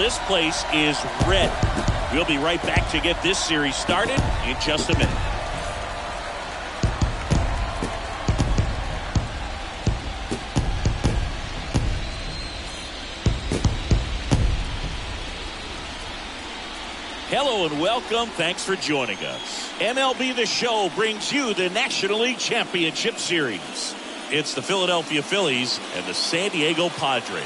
this place is red. We'll be right back to get this series started in just a minute. Hello and welcome. Thanks for joining us. MLB The Show brings you the National League Championship Series. It's the Philadelphia Phillies and the San Diego Padres.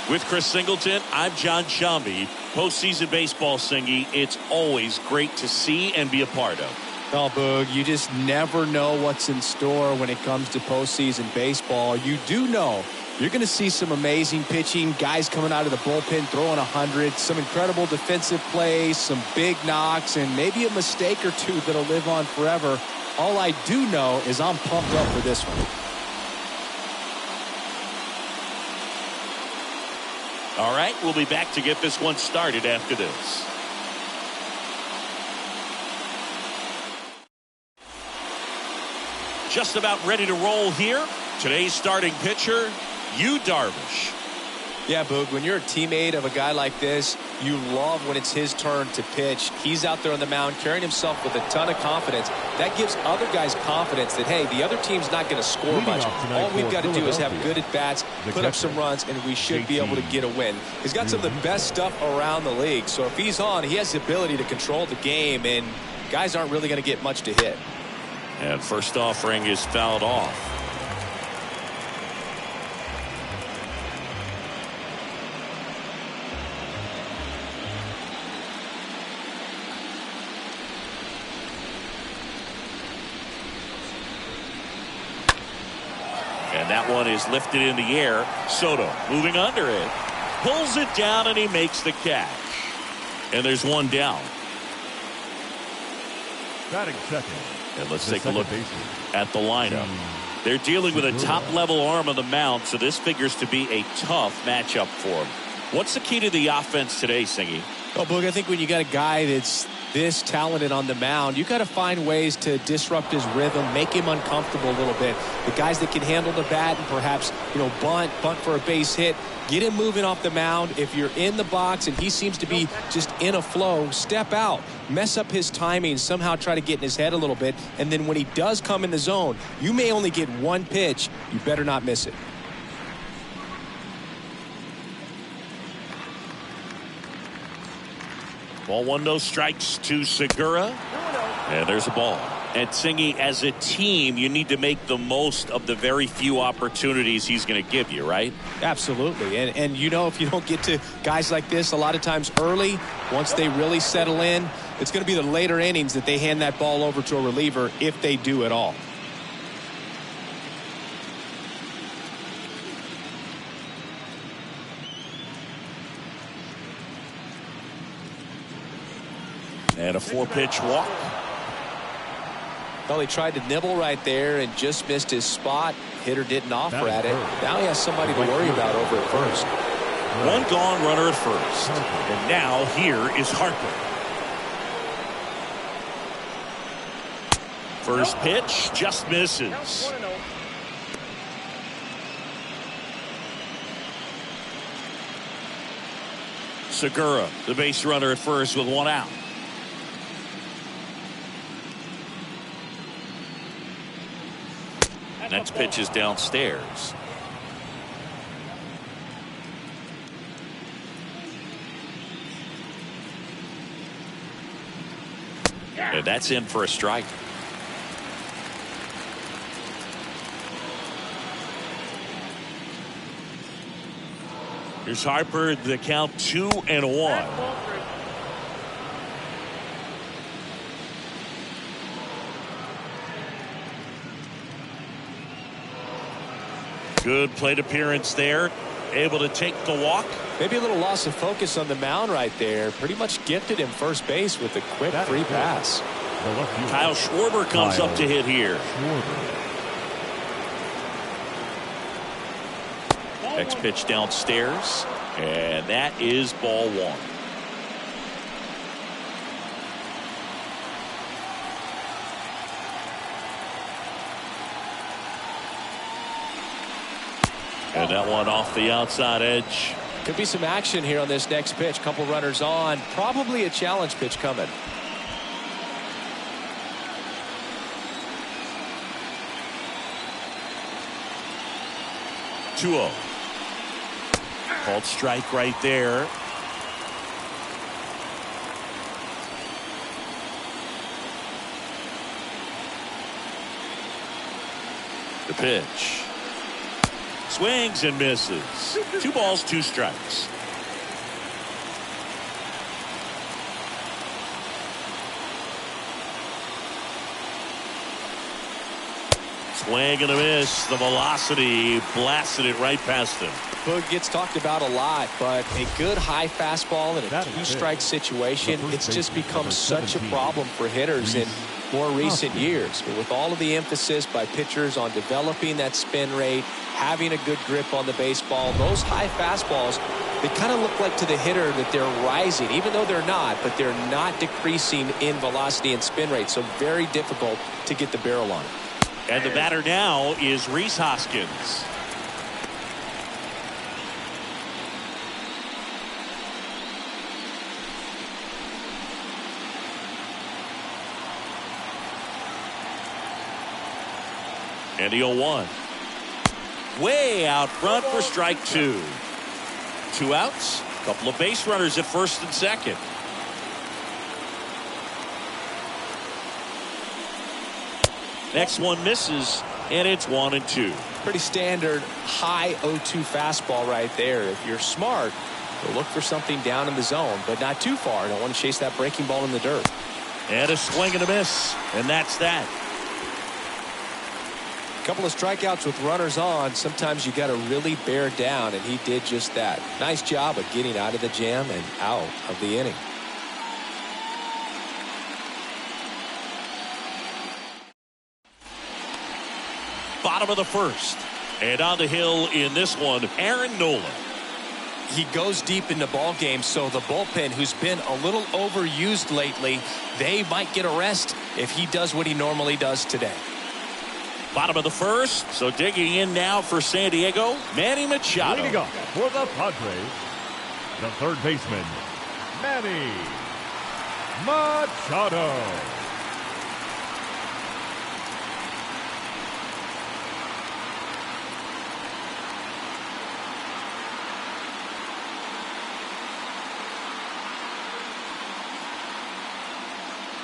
With Chris Singleton, I'm John Shambi. Postseason baseball, Singy, it's always great to see and be a part of. Oh, Boog, you just never know what's in store when it comes to postseason baseball. You do know you're going to see some amazing pitching, guys coming out of the bullpen throwing 100, some incredible defensive plays, some big knocks, and maybe a mistake or two that'll live on forever. All I do know is I'm pumped up for this one. All right, we'll be back to get this one started after this. Just about ready to roll here. Today's starting pitcher, Yu Darvish. Yeah, Boog, when you're a teammate of a guy like this, you love when it's his turn to pitch. He's out there on the mound carrying himself with a ton of confidence. That gives other guys confidence that, hey, the other team's not going to score much. All we've got to do is have good at-bats, put up some runs, and we should be able to get a win. He's got some of the best stuff around the league. So if he's on, he has the ability to control the game, and guys aren't really going to get much to hit. And first offering is fouled off. And that one is lifted in the air. Soto moving under it. Pulls it down and he makes the catch. And there's one down. Batting second. And let's take a look at the lineup. They're dealing with a top-level arm on the mound, so this figures to be a tough matchup for them. What's the key to the offense today, Singy? Well, Boog, I think when you got a guy that's this talented on the mound, you got to find ways to disrupt his rhythm, make him uncomfortable a little bit. The guys that can handle the bat and perhaps, bunt for a base hit, get him moving off the mound. If you're in the box and he seems to be just in a flow, step out, mess up his timing, somehow try to get in his head a little bit. And then when he does come in the zone, you may only get one pitch. You better not miss it. Ball one, no strikes to Segura. And there's a ball. And Singy, as a team, you need to make the most of the very few opportunities he's going to give you, right? Absolutely. And if you don't get to guys like this a lot of times early, once they really settle in, it's going to be the later innings that they hand that ball over to a reliever, if they do at all. And a 4-pitch walk. Well, he tried to nibble right there and just missed his spot. Hitter didn't offer at it. Now he has somebody to worry about over at first. One gone runner at first. And now here is Harper. First pitch just misses. Segura, the base runner at first with one out. Next pitch is downstairs. And that's in for a strike. Here's Harper, the count 2-1. Good plate appearance there. Able to take the walk. Maybe a little loss of focus on the mound right there. Pretty much gifted him first base with a quick free pass. Kyle Schwarber comes up to hit here. Next pitch downstairs. And that is ball one. And that one off the outside edge. Could be some action here on this next pitch. Couple runners on. Probably a challenge pitch coming. 2-0. Called strike right there. The pitch. Swings and misses. 2 balls, 2 strikes. Swing and a miss. The velocity blasted it right past him. Boog gets talked about a lot, but a good high fastball in a 2-strike situation, it's just become such a problem for hitters in more recent years. But with all of the emphasis by pitchers on developing that spin rate, having a good grip on the baseball, those high fastballs, they kind of look like to the hitter that they're rising, even though they're not, but they're not decreasing in velocity and spin rate. So very difficult to get the barrel on it. And the batter now is Rhys Hoskins. And the 0-1. Way out front for strike 2. 2 outs. Couple of base runners at first and second. Next one misses, and it's 1-2. Pretty standard high 0-2 fastball right there. If you're smart, you'll look for something down in the zone, but not too far. Don't want to chase that breaking ball in the dirt. And a swing and a miss, and that's that. Couple of strikeouts with runners on. Sometimes you got to really bear down, and he did just that. Nice job of getting out of the jam and out of the inning. Bottom of the first, and on the hill in this one, Aaron Nolan. He goes deep into ball games, so the bullpen, who's been a little overused lately, they might get a rest if he does what he normally does today. Bottom of the first, so digging in now for San Diego, Manny Machado. Leading up for the Padres, the third baseman, Manny Machado.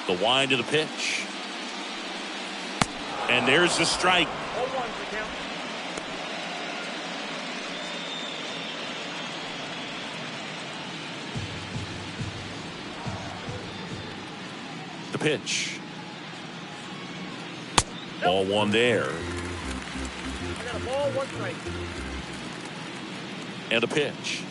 The wind to the pitch. And there's the strike. The pitch. Ball 1 there. I got a ball, 1 strike. And the pitch.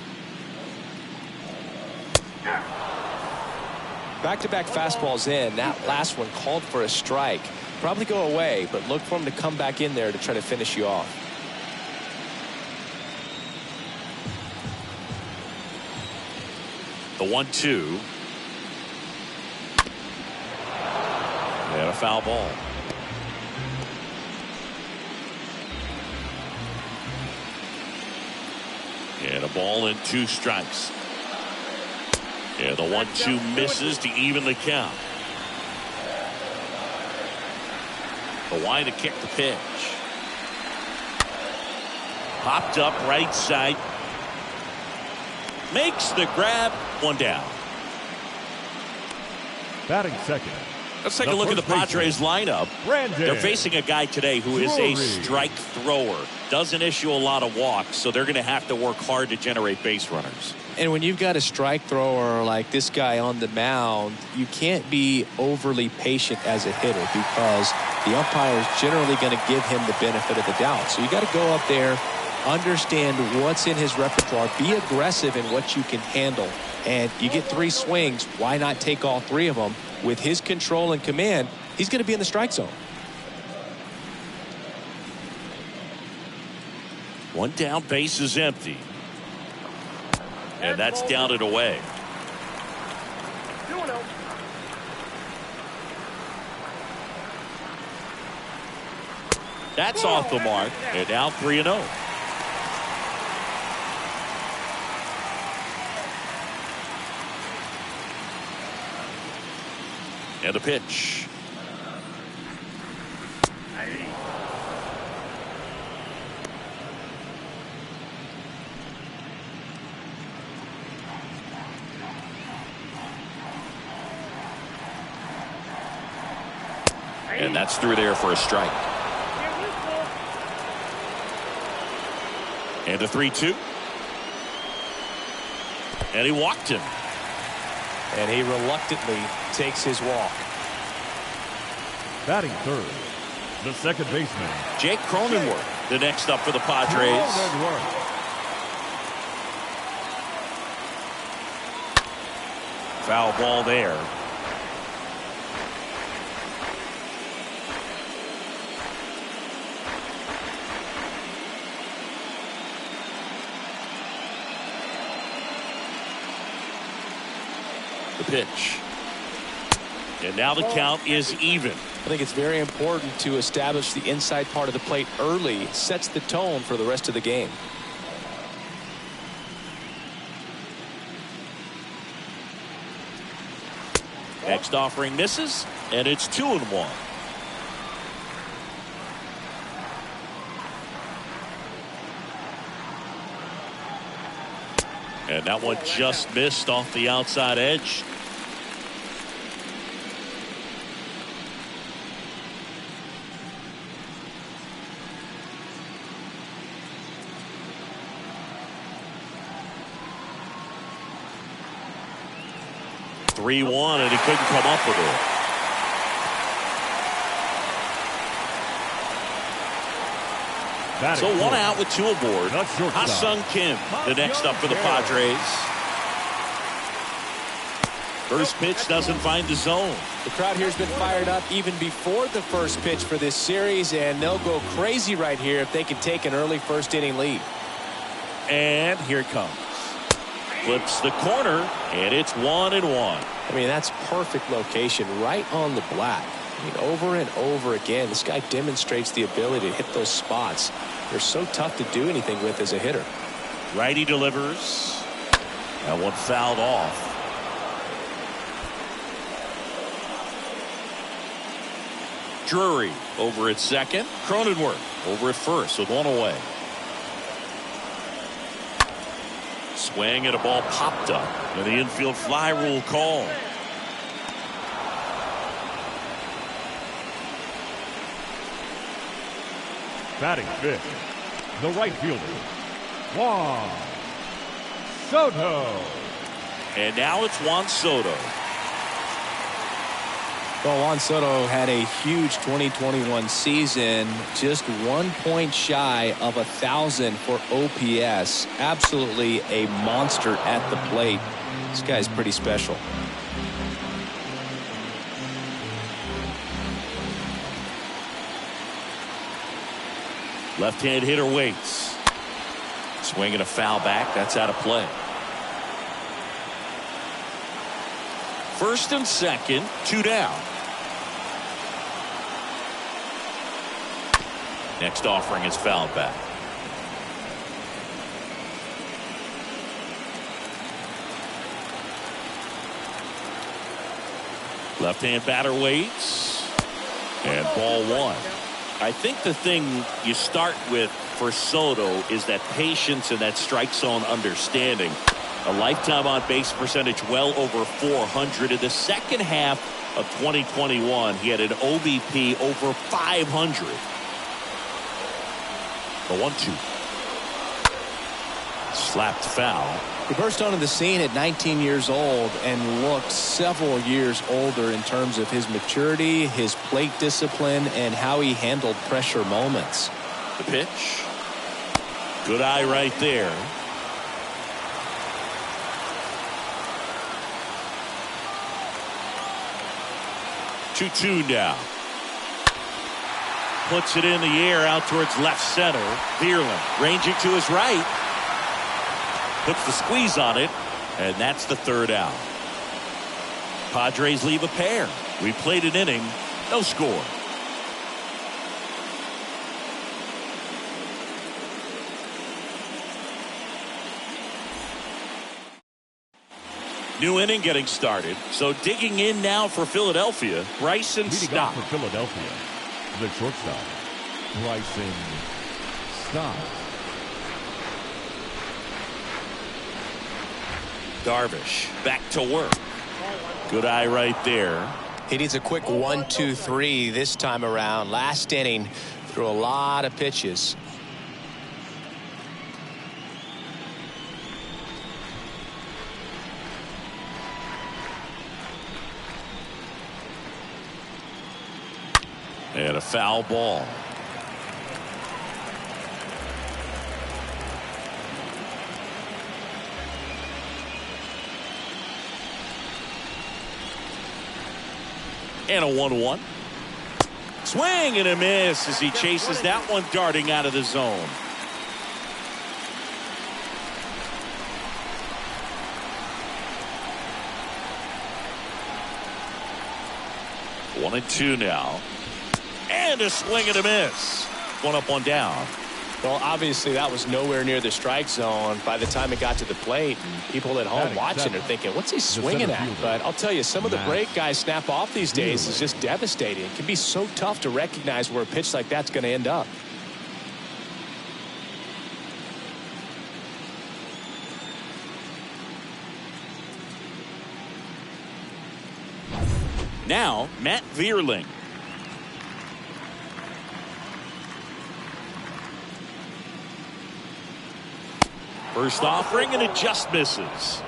Back-to-back fastballs in. That last one called for a strike. Probably go away, but look for him to come back in there to try to finish you off. The 1-2. And a foul ball. And a ball and 2 strikes. And the 1-2 misses to even the count. The wind to kick the pitch. Popped up right side. Makes the grab. 1 down. Batting second. Let's take a look at the Padres lineup. They're facing a guy today who is a strike thrower. Doesn't issue a lot of walks, so they're going to have to work hard to generate base runners. And when you've got a strike thrower like this guy on the mound, you can't be overly patient as a hitter because the umpire is generally going to give him the benefit of the doubt. So you got to go up there, understand what's in his repertoire, be aggressive in what you can handle. And you get 3 swings, why not take all 3 of them? With his control and command, he's going to be in the strike zone. 1 down, base is empty. And that's down and away. 2-0. That's off the mark. And now 3-0. And a pitch. And that's through there for a strike. And a 3-2. And he walked him. And he reluctantly takes his walk. Batting third, the second baseman, Jake Cronenworth, the next up for the Padres. Foul ball there. The pitch. And now the count is even. I think it's very important to establish the inside part of the plate early. It sets the tone for the rest of the game. Next offering misses, and it's 2-1. And that one just missed off the outside edge. (3-1), and he couldn't come up with it. So one out with two aboard. Hassan Kim, the next up for the Padres. First pitch doesn't find the zone. The crowd here's been fired up even before the first pitch for this series, and they'll go crazy right here if they can take an early first inning lead. And here it comes. Flips the corner, and it's 1-1. I mean, that's perfect location right on the black. I mean, over and over again, this guy demonstrates the ability to hit those spots. They're so tough to do anything with as a hitter. Righty delivers. That one fouled off. Drury over at second. Cronenworth over at first with one away. Swing and a ball popped up. And the infield fly rule call. Batting fifth, the right fielder, Juan Soto. And now it's Juan Soto. Well, Juan Soto had a huge 2021 season, just 1 point shy of 1,000 for OPS. Absolutely a monster at the plate. This guy's pretty special. Left-hand hitter waits. Swinging a foul back. That's out of play. First and second, 2 down. Next offering is fouled back. Left-hand batter waits. And ball one. I think the thing you start with for Soto is that patience and that strike zone understanding. A lifetime on base percentage well over 400. In the second half of 2021, he had an OBP over 500. The 1-2. Slapped foul. He burst onto the scene at 19 years old and looked several years older in terms of his maturity, his plate discipline, and how he handled pressure moments. The pitch. Good eye right there. Two now. Puts it in the air out towards left center. Bierlin ranging to his right. Puts the squeeze on it, and that's the third out. Padres leave a pair. We played an inning, no score. New inning getting started. So digging in now for Philadelphia, Bryson Leading Stott. off for Philadelphia, the shortstop, Bryson Stott. Darvish back to work. Good eye right there. He needs a quick 1-2-3 this time around. Last inning, threw a lot of pitches. And a foul ball. And a 1-1. Swing and a miss as he chases that one darting out of the zone. One and two now. And a swing and a miss. One up, one down. Well, obviously that was nowhere near the strike zone by the time it got to the plate. And people at home watching are thinking, what's he swinging at? But I'll tell you, some of the break guys snap off these days is just devastating. It can be so tough to recognize where a pitch like that's going to end up. Now, Matt Vierling. First offering, and it just misses.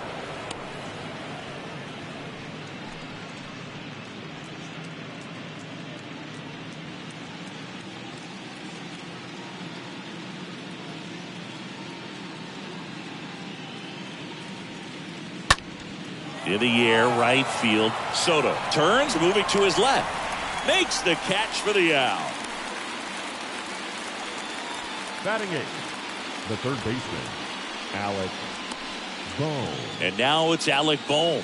In the air, right field. Soto turns, moving to his left. Makes the catch for the out. Batting eighth, the third baseman, Alec Bohm. And now it's Alec Bohm.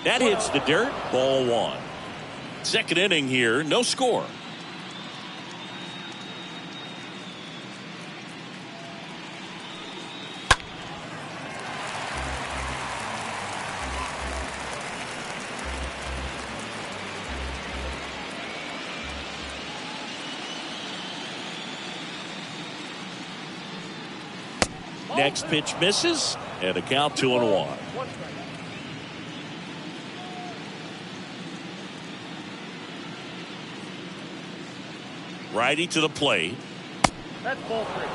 That hits the dirt. Ball one. Second inning here, no score. Next pitch misses, and a count 2-1. Righty to the plate. That's ball three.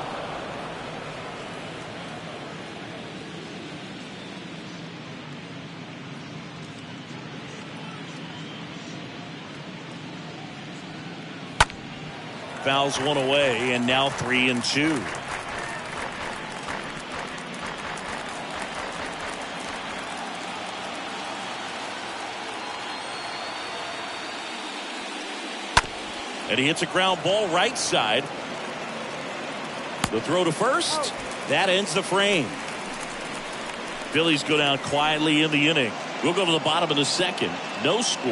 Fouls one away, and now 3-2. And he hits a ground ball right side. The throw to first. That ends the frame. Phillies go down quietly in the inning. We'll go to the bottom of the second. No score.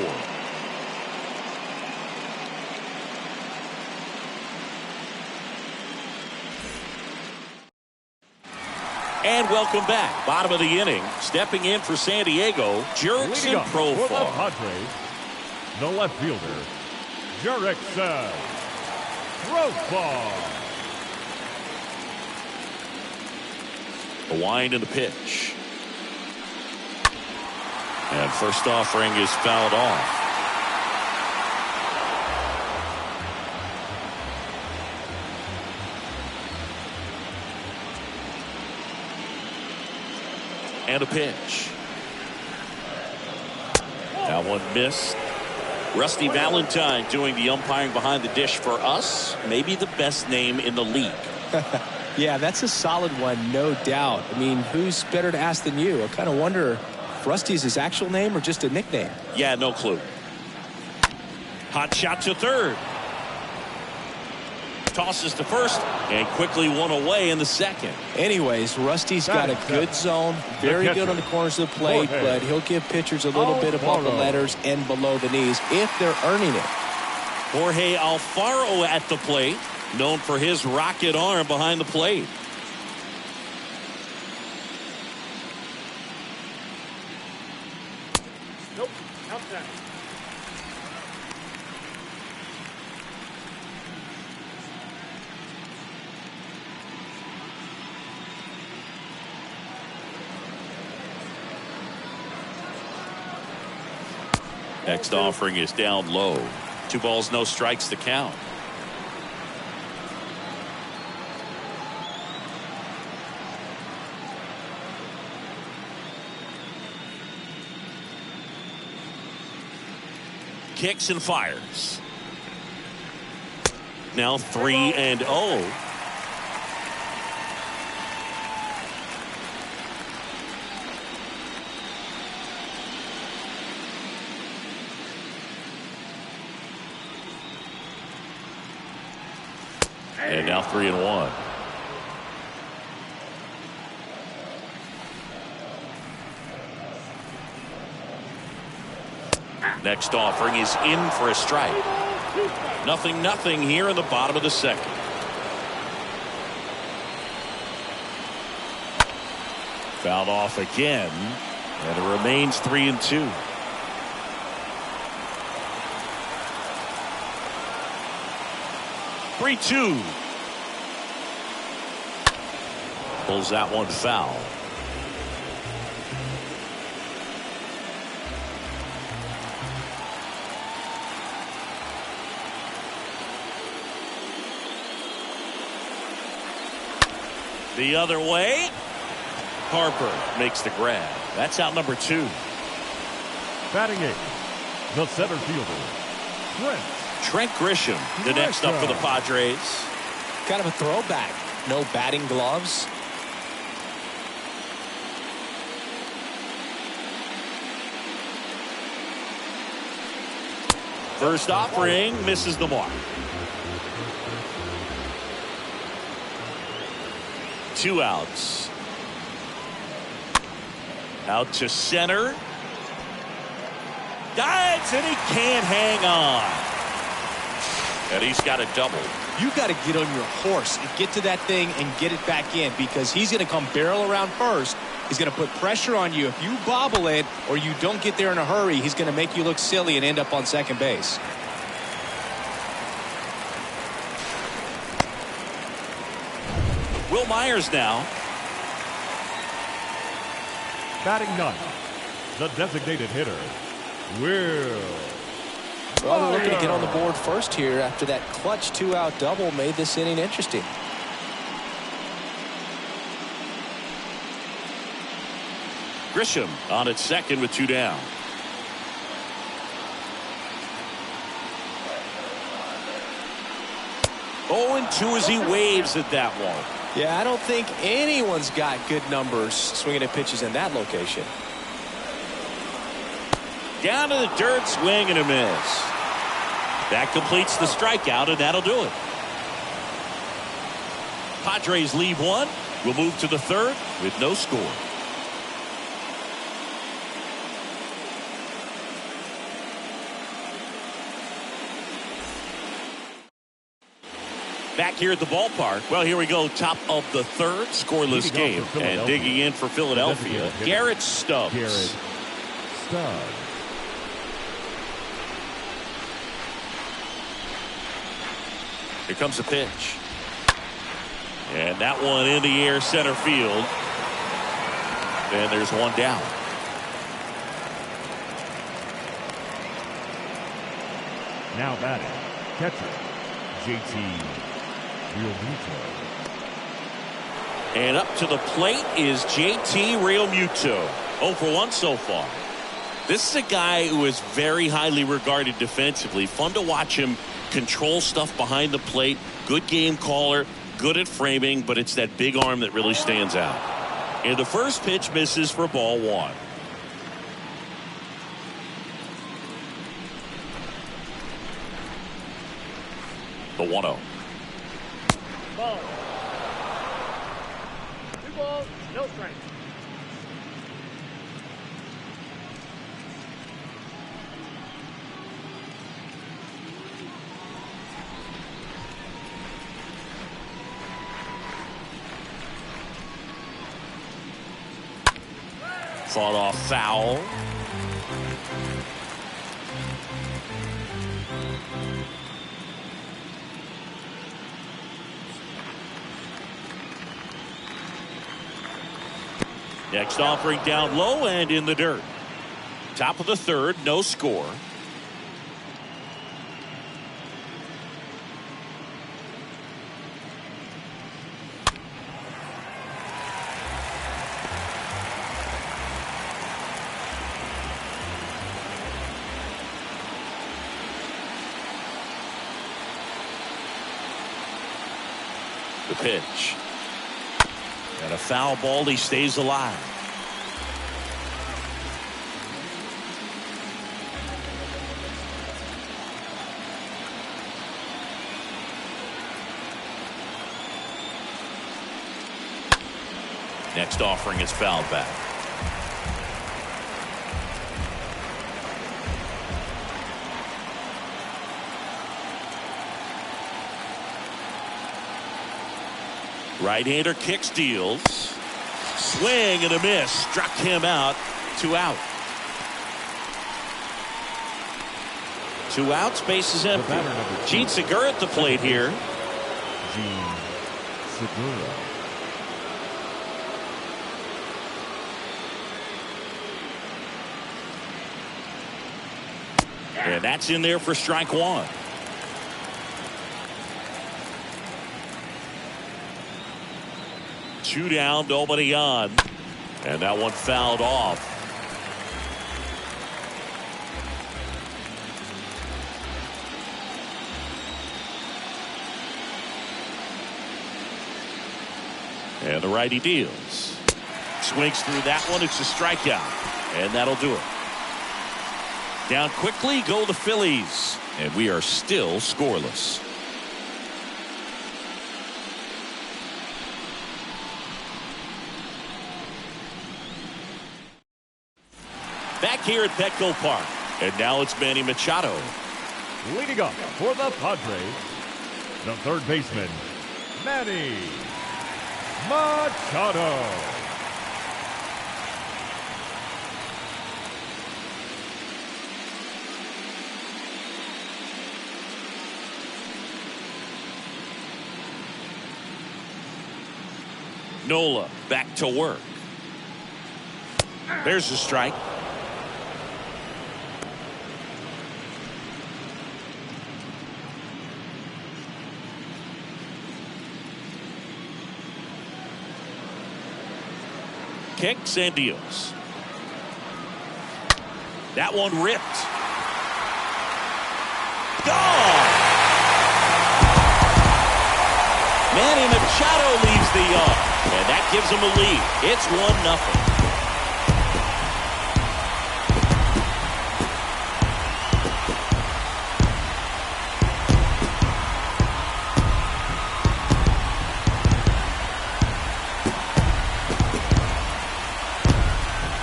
And welcome back. Bottom of the inning. Stepping in for San Diego, Jurickson For the Profar. Padres, the left fielder, Jurickson Profar. A wind and a pitch. And first offering is fouled off. And a pitch. That one missed. Rusty Valentine doing the umpiring behind the dish for us. Maybe the best name in the league. Yeah, that's a solid one, no doubt. I mean, who's better to ask than you? I kind of wonder if Rusty's his actual name or just a nickname. Yeah, no clue. Hot shot to third. tosses to first and quickly one away in the second. Anyways, Rusty's got a good zone, very good on the corners of the plate, but he'll give pitchers a little bit above the letters and below the knees if they're earning it. Jorge Alfaro at the plate, known for his rocket arm behind the plate. Nope. Outside. Next offering is down low. 2 balls, no strikes to count. Kicks and fires. Now 3-0. And now 3-1. Next offering is in for a strike. 0-0 here in the bottom of the second. Fouled off again, and it remains 3-2. Three-two. Pulls that one foul. The other way. Harper makes the grab. That's out number 2. Batting 8th, the center fielder, Trent Grisham, the next up for the Padres. Kind of a throwback. No batting gloves. First offering misses the mark. 2 outs. Out to center. Dives and he can't hang on. And he's got a double. You got to get on your horse and get to that thing and get it back in, because he's going to come barrel around first. He's going to put pressure on you. If you bobble it or you don't get there in a hurry, he's going to make you look silly and end up on second base. Will Myers now. batting 9th, the designated hitter, Will. Well, they're looking to get on the board first here after that clutch 2-out double made this inning interesting. Grisham on at second with 2 down. Oh, 2 as he waves at that one. Yeah, I don't think anyone's got good numbers swinging at pitches in that location. Down to the dirt, swing and a miss. That completes the strikeout, and that'll do it. Padres leave 1. We'll move to the 3rd with no score. Back here at the ballpark. Well, here we go. Top of the 3rd, scoreless game. And digging in for Philadelphia, Garrett Stubbs. Garrett Stubbs. Here comes the pitch. And that one in the air, center field. And there's one down. Now batting, catcher, JT Realmuto. And up to the plate is JT Realmuto. 0 for 1 so far. This is a guy who is very highly regarded defensively. Fun to watch him control stuff behind the plate. Good game caller. Good at framing, but it's that big arm that really stands out. And the first pitch misses for ball 1. The 1-0. Ball. 2 balls, no strikes. Fought off foul. Next offering down low and in the dirt. Top of the third, no score. The pitch. And a foul ball. He stays alive. Next offering is fouled back. Right-hander kicks, deals. Swing and a miss. Struck him out. 2 out. 2 outs. Base is empty. Gene Segura at the plate here. Gene Segura. And that's in there for strike 1. Two down, nobody on. And that one fouled off. And the righty deals. Swings through that one. It's a strikeout. And that'll do it. Down quickly go the Phillies. And we are still scoreless. Back here at Petco Park. And now it's Manny Machado. Leading up for the Padres, the third baseman, Manny Machado. Nolan back to work. There's the strike. Kicks and deals. That one ripped. Gone. Manny Machado leaves the yard, and that gives him a lead. It's 1-0.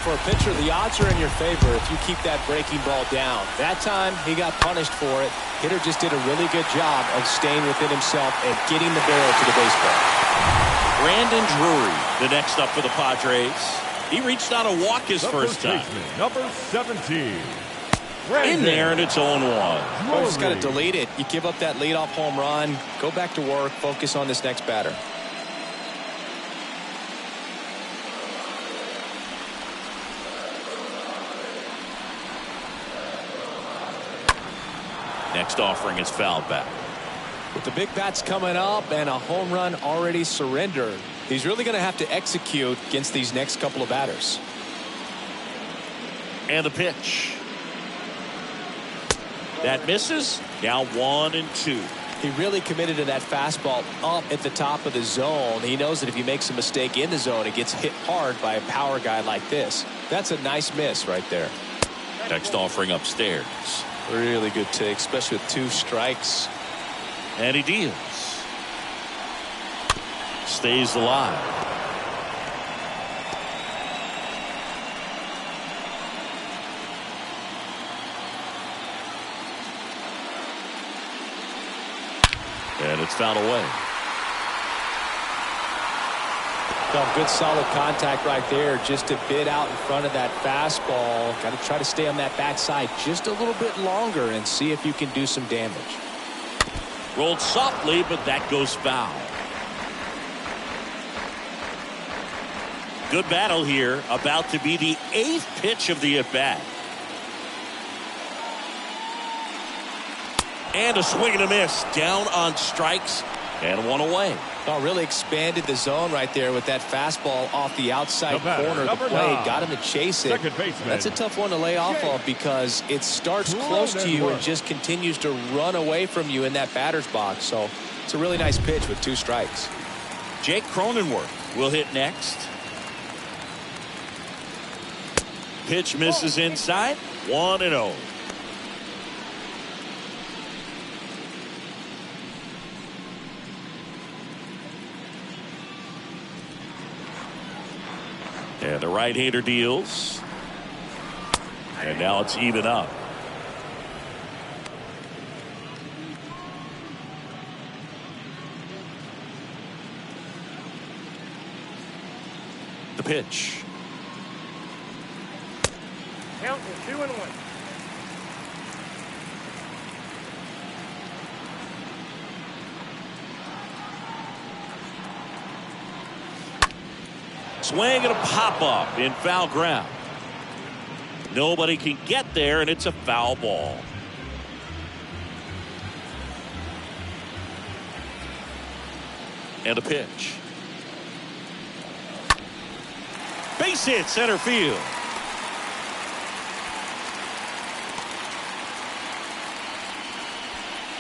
For a pitcher, the odds are in your favor if you keep that breaking ball down. That time, he got punished for it. Hitter just did a really good job of staying within himself and getting the barrel to the baseball. Brandon Drury, the next up for the Padres. He reached out a walk his first time. Number 17. In there, and it's 0-1. Oh, just got to delete it. You give up that leadoff home run. Go back to work. Focus on this next batter. Next offering is fouled back. With the big bats coming up and a home run already surrendered, he's really going to have to execute against these next couple of batters. And the pitch. That misses. Now 1-2. He really committed to that fastball up at the top of the zone. He knows that if he makes a mistake in the zone, it gets hit hard by a power guy like this. That's a nice miss right there. Next offering upstairs. Really good take, especially with 2 strikes. And he deals. stays alive. And it's fouled away. Good solid contact right there, just a bit out in front of that fastball. Got to try to stay on that backside just a little bit longer and see if you can do some damage. Rolled softly, but that goes foul. Good battle here, about to be the 8th pitch of the at-bat. And a swing and a miss, down on strikes, and one away. Oh, really expanded the zone right there with that fastball off the outside corner of the plate. 9, Got him to chase it. second baseman. That's a tough one to lay off of because it starts close to you and just continues to run away from you in that batter's box. So it's a really nice pitch with 2 strikes. Jake Cronenworth will hit next. Pitch misses inside. 1-0. And the right-hander deals. And now it's even up. The pitch. Count is 2-1. Swing and a pop-up in foul ground. Nobody can get there, and it's a foul ball. And a pitch. Base hit center field.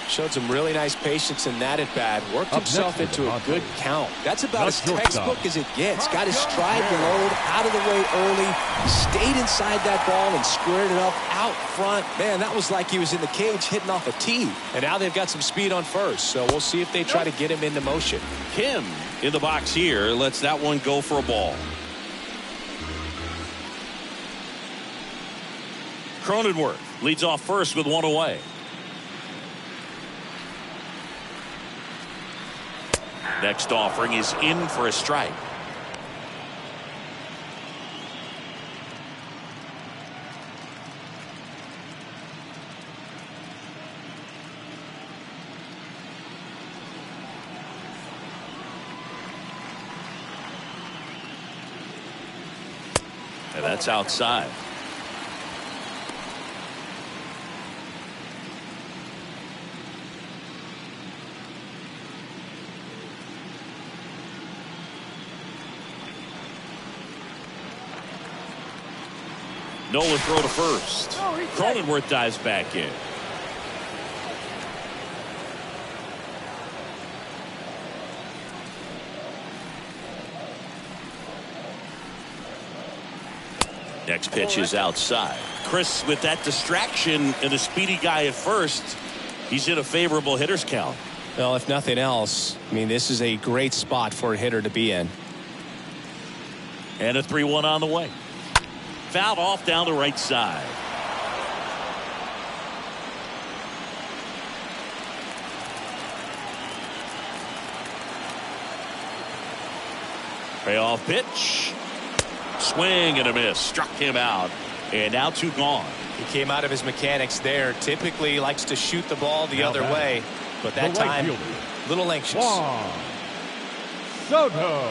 Showed some really nice patience in that at bat. Worked himself into a good count. That's about as textbook as it gets. Got his stride load out of the way early. Stayed inside that ball and squared it up out front. Man, that was like he was in the cage hitting off a tee. And now they've got some speed on first. So we'll see if they try to get him into motion. Kim in the box here lets that one go for a ball. Cronenworth leads off first with 1 away. Next offering is in for a strike. And that's outside. Nolan throw to first. Cronenworth dives back in. Next pitch is outside. Chris, with that distraction and a speedy guy at first, he's in a favorable hitter's count. Well, if nothing else, I mean, this is a great spot for a hitter to be in. And a 3-1 on the way. Fouled off down the right side. Payoff pitch. Swing and a miss. Struck him out. And now 2 gone. He came out of his mechanics there. Typically likes to shoot the ball the other way. But that time, a little anxious. Soto.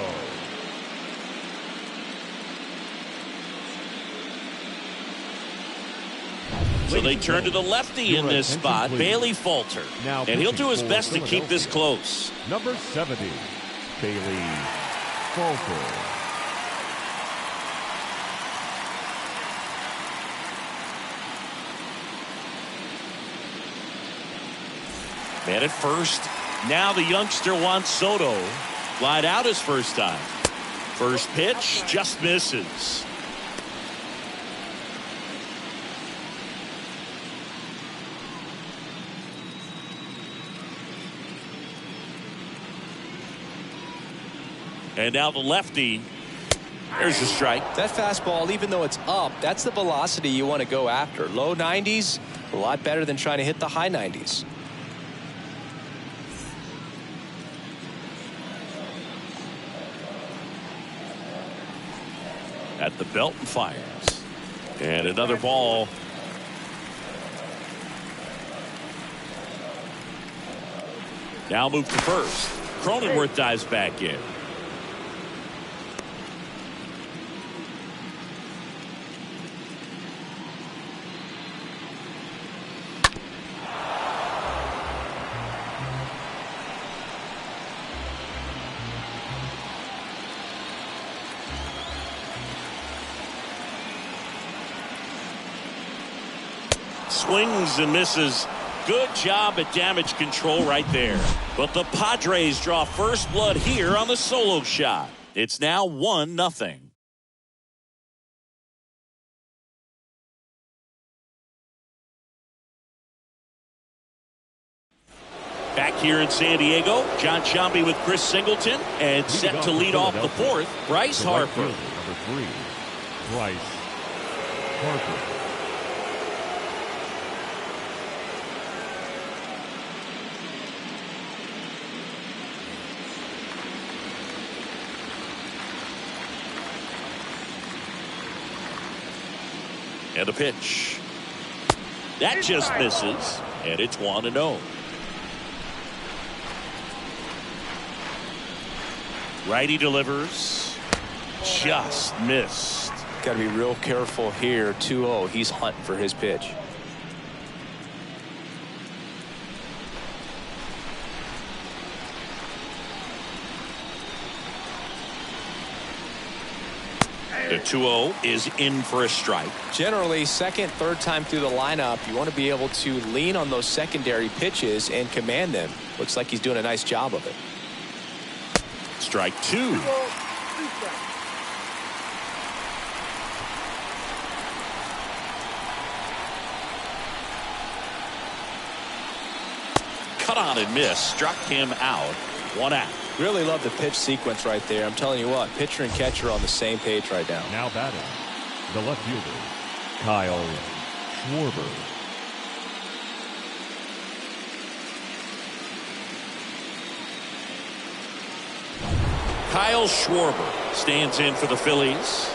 So they turn to the lefty in this spot, Bailey Falter. And he'll do his best to keep this close. Number 70, Bailey Falter. Man at first. Now the youngster wants Soto. Lied out his first time. First pitch just misses. And now the lefty. There's a strike. That fastball, even though it's up, that's the velocity you want to go after. Low 90s, a lot better than trying to hit the high 90s. At the belt and fires. And another ball. Now move to first. Cronenworth dives back in. Swings and misses. Good job at damage control right there. But the Padres draw first blood here on the solo shot. It's now 1-0. Back here in San Diego, John Sciambi with Chris Singleton, and set to lead off the fourth, Bryce Harper. Number 3, Bryce Harper. And a pitch. That just misses, and it's 1-0. Righty delivers. Just missed. Got to be real careful here. 2-0. He's hunting for his pitch. The 2-0 is in for a strike. Generally, second, third time through the lineup, you want to be able to lean on those secondary pitches and command them. Looks like he's doing a nice job of it. Strike 2. Cut on and miss. Struck him out. 1 out. Really love the pitch sequence right there. I'm telling you what, pitcher and catcher are on the same page right now. Now batting, the left fielder, Kyle Schwarber. Kyle Schwarber stands in for the Phillies.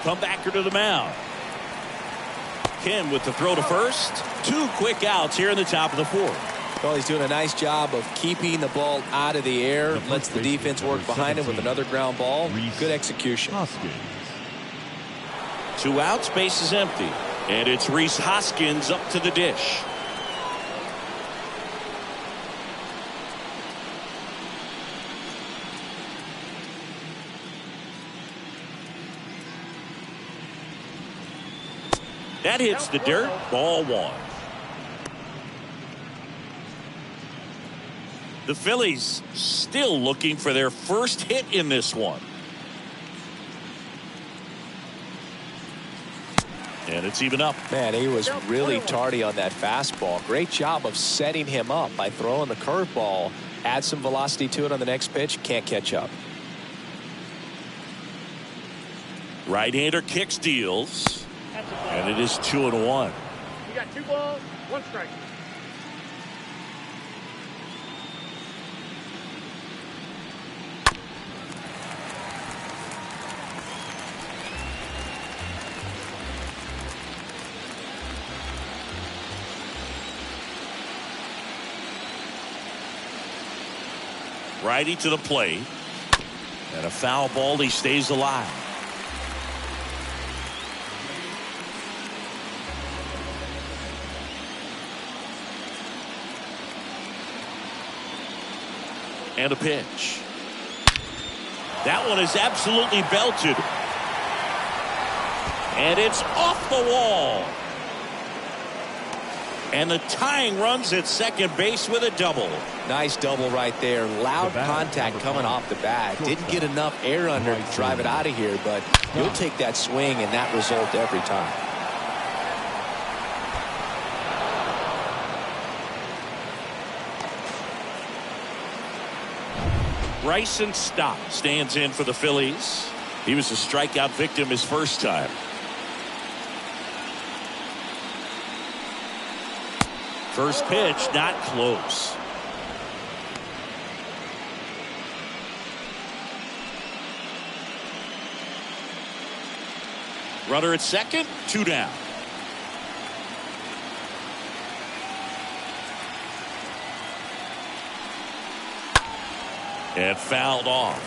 Comebacker to the mound. Kim with the throw to first. 2 quick outs here in the top of the fourth. Well, he's doing a nice job of keeping the ball out of the air. Lets the defense work behind him with another ground ball. Good execution. 2 outs, base is empty. And it's Rhys Hoskins up to the dish. That hits the dirt. Ball 1. The Phillies still looking for their first hit in this one. And it's even up. Man, he was really tardy on that fastball. Great job of setting him up by throwing the curveball. Add some velocity to it on the next pitch. Can't catch up. Right-hander kick steals. And it is 2-1. You got 2 balls, 1 strike. Righty to the plate. And a foul ball. He stays alive. And a pitch. That one is absolutely belted. And it's off the wall. And the tying runs at second base with a double. Nice double right there. Loud contact coming off the bat. Didn't get enough air under to drive it out of here, but you'll take that swing and that result every time. Bryson Stott stands in for the Phillies. He was a strikeout victim his first time. First pitch, not close. Runner at second, 2 down. And fouled off.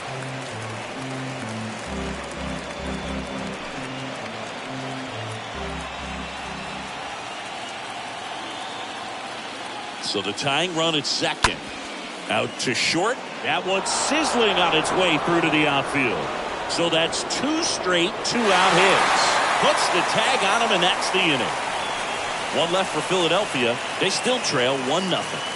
So the tying run at second. Out to short. That one's sizzling on its way through to the outfield. So that's 2 straight 2-out hits. Puts the tag on him, and that's the inning. 1 left for Philadelphia. They still trail 1-0.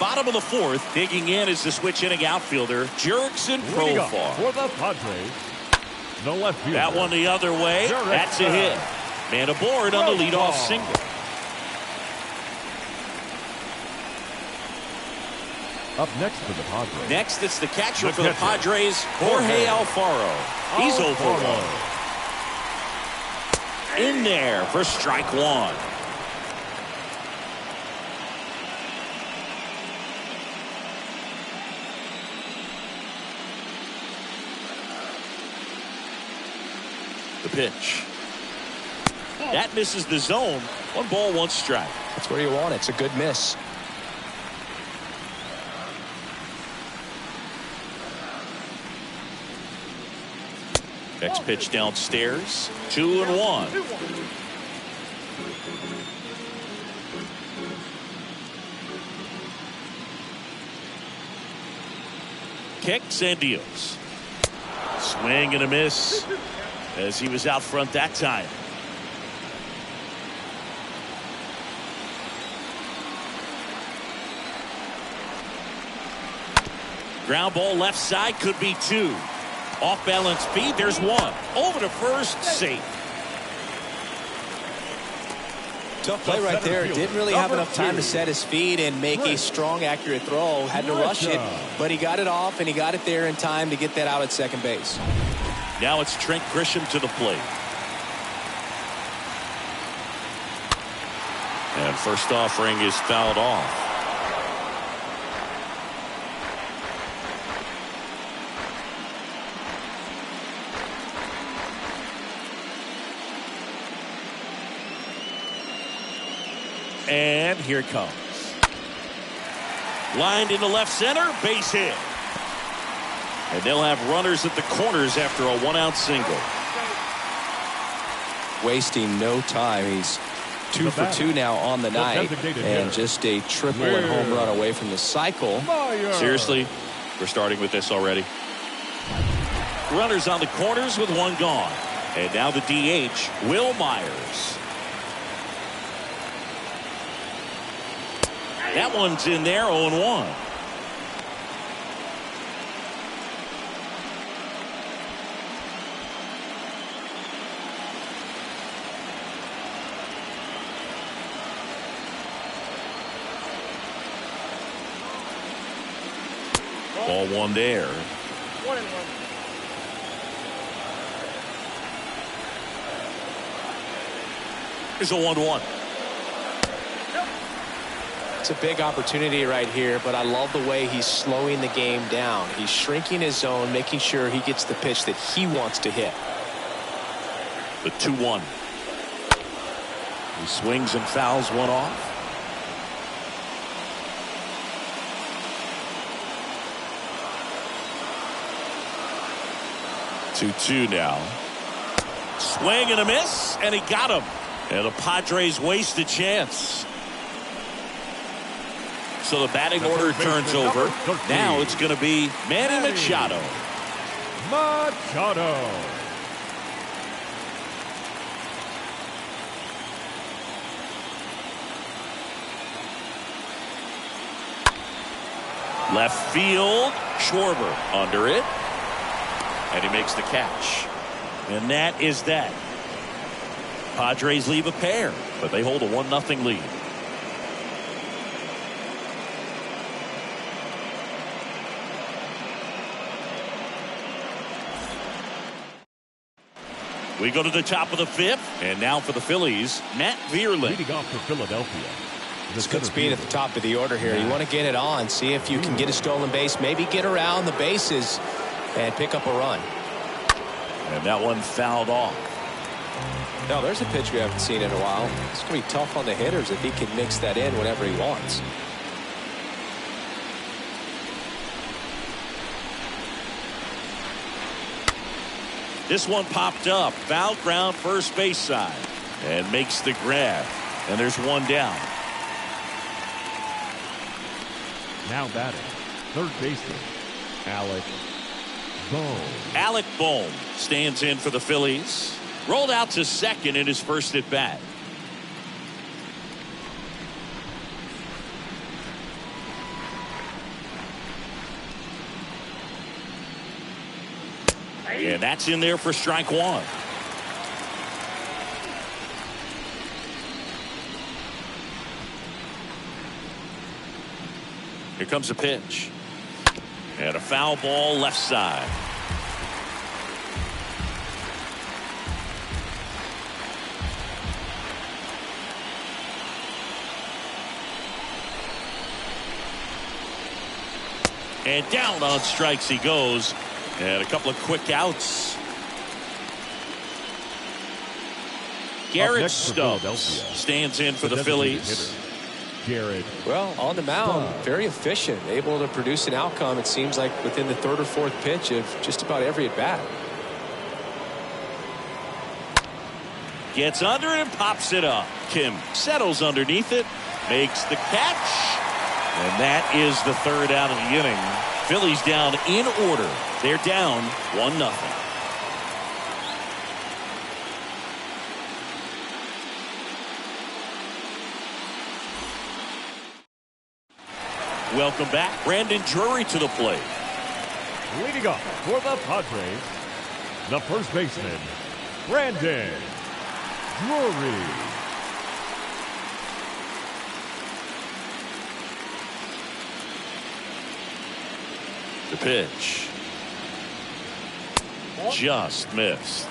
Bottom of the 4th, digging in is the switch hitting outfielder, Jurickson Profar. For the Padres, the left fielder. That one the other way. That's a hit. Man aboard on the leadoff single. Up next for the Padres. Next, it's the catcher for the Padres, Jorge Alfaro. He's 0 for 1. In there for strike 1. The pitch. That misses the zone. 1 ball, 1 strike. That's where you want it. It's a good miss. Next pitch downstairs. 2-1. Kicks and deals. Swing and a miss as he was out front that time. Ground ball left side, could be 2. Off balance feed, there's 1. Over to first, safe. Tough play right there. Didn't really have enough time to set his feet and make a strong, accurate throw. Had to rush it, but he got it off, and he got it there in time to get that out at second base. Now it's Trent Grisham to the plate. And first offering is fouled off. And here it comes. Lined into left center, base hit. And they'll have runners at the corners after a 1-out single. Wasting no time. He's 2 for 2 now on the night, and just a triple and home run away from the cycle. Seriously, we're starting with this already. Runners on the corners with 1 gone. And now the DH, Will Myers. That one's in there, 0-1. Ball 1 there. 1-1. Here's a 1-1. It's a big opportunity right here, but I love the way he's slowing the game down. He's shrinking his zone, making sure he gets the pitch that he wants to hit. The 2-1. He swings and fouls 1 off. Two now. Swing and a miss, and he got him. And the Padres waste a chance. So the batting order turns over. Now it's going to be Manny Machado. Left field, Schwarber under it. And he makes the catch. And that is that. Padres leave a pair, but they hold a 1-0 lead. We go to the top of the 5th, and now for the Phillies, Matt Vierling. Leading off for Philadelphia. It's good speed at the top of the order here. You want to get it on, see if you can get a stolen base, maybe get around the bases and pick up a run. And that one fouled off. No, there's a pitch we haven't seen in a while. It's going to be tough on the hitters if he can mix that in whenever he wants. This one popped up. Foul ground first base side. And makes the grab. And there's one down. Now batting, third baseman, Alec Bohm. Alec Bohm stands in for the Phillies. Rolled out to second in his first at bat. And that's in there for strike one. Here comes a pitch. And a foul ball left side. And down on strikes he goes. And a couple of quick outs. Garrett Stubbs stands in for the Phillies. Garrett. Well, on the mound, very efficient, able to produce an outcome, it seems like, within the third or fourth pitch of just about every at bat. Gets under it and pops it up. Kim settles underneath it, makes the catch, and that is the third out of the inning. Phillies down in order. They're down 1-0. Welcome back. Brandon Drury to the plate. Leading up for the Padres, the first baseman, Brandon Drury. The pitch. Just missed.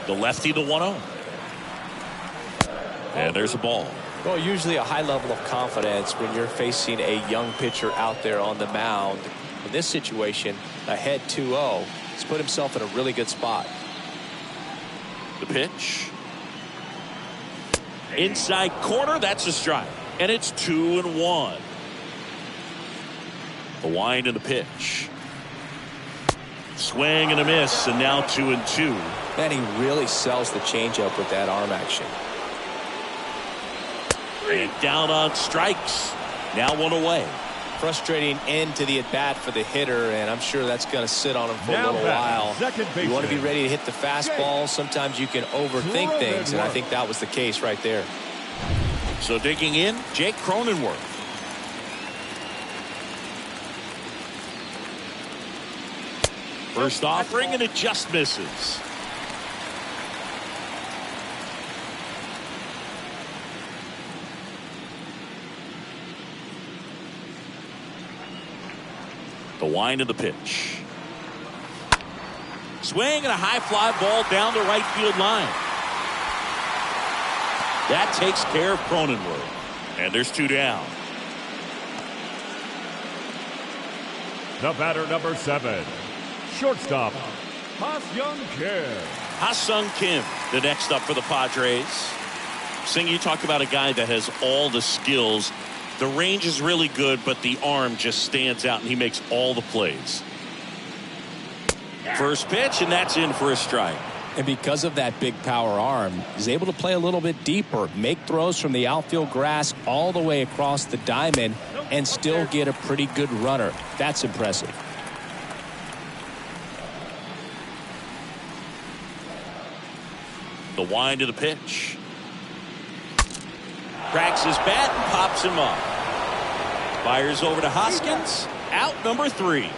The lefty, the 1-0. And there's a ball. Well, usually a high level of confidence when you're facing a young pitcher out there on the mound. In this situation, ahead 2-0. He's put himself in a really good spot. The pitch. Inside corner, that's a strike. And it's 2-1. The wind and the pitch. Swing and a miss, and now 2-2. And he really sells the changeup with that arm action. And down on strikes. Now one away. Frustrating end to the at bat for the hitter, and I'm sure that's going to sit on him for a little while. You want to be ready to hit the fastball. Sometimes you can overthink things, and I think that was the case right there. So digging in, Jake Cronenworth. First offering, and it just misses. The wind of the pitch. Swing and a high fly ball down the right field line. That takes care of Cronenworth. And there's two down. The batter, number 7, shortstop, Hassan Kim. Hassan Kim, the next up for the Padres. Sing, you talk about a guy that has all the skills. The range is really good, but the arm just stands out, and he makes all the plays. First pitch, and that's in for a strike. And because of that big power arm, he's able to play a little bit deeper, make throws from the outfield grass all the way across the diamond, and still get a pretty good runner. That's impressive. The wind of the pitch. Cracks his bat and pops him up. Fires over to Hoskins. Out number 3.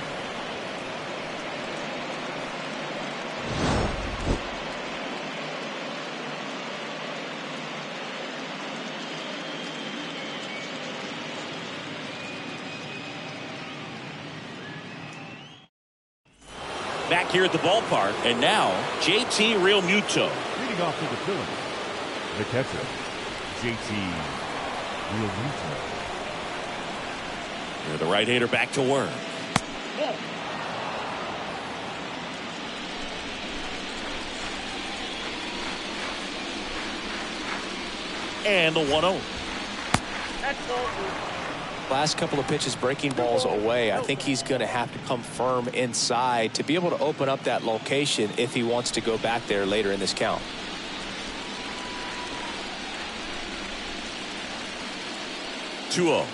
Back here at the ballpark, and now JT Realmuto. Leading off for the Phillies, the catcher, JT Realmuto. Here the right-hander back to work. And the 1-0. Last couple of pitches breaking balls away. I think he's going to have to come firm inside to be able to open up that location if he wants to go back there later in this count. It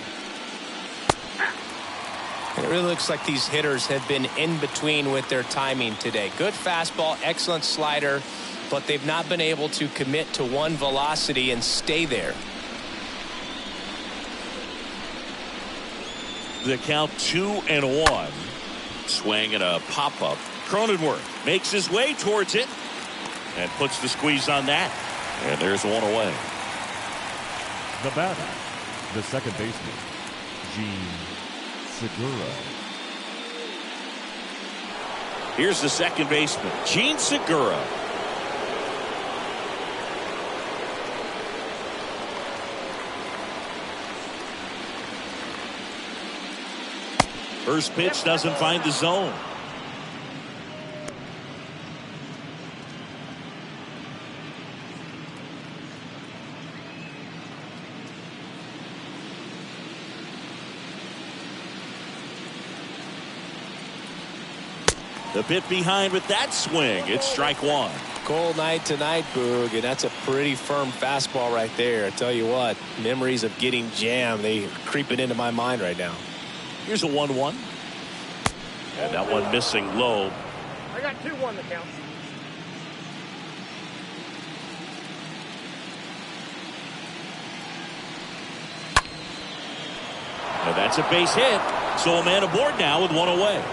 really looks like these hitters have been in between with their timing today. Good fastball, excellent slider, but they've not been able to commit to one velocity and stay there. The count 2-1. Swing and a pop-up. Cronenworth makes his way towards it and puts the squeeze on that. And there's one away. The batter, the second baseman, Gene Segura. Here's the second baseman, Gene Segura. First pitch doesn't find the zone. The bit behind with that swing. It's strike one. Cold night tonight, Boog, and that's a pretty firm fastball right there. I tell you what, memories of getting jammed, they creeping into my mind right now. Here's a 1-1. And that one missing low. I got 2-1 the count. And that's a base hit. So a man aboard now with one away.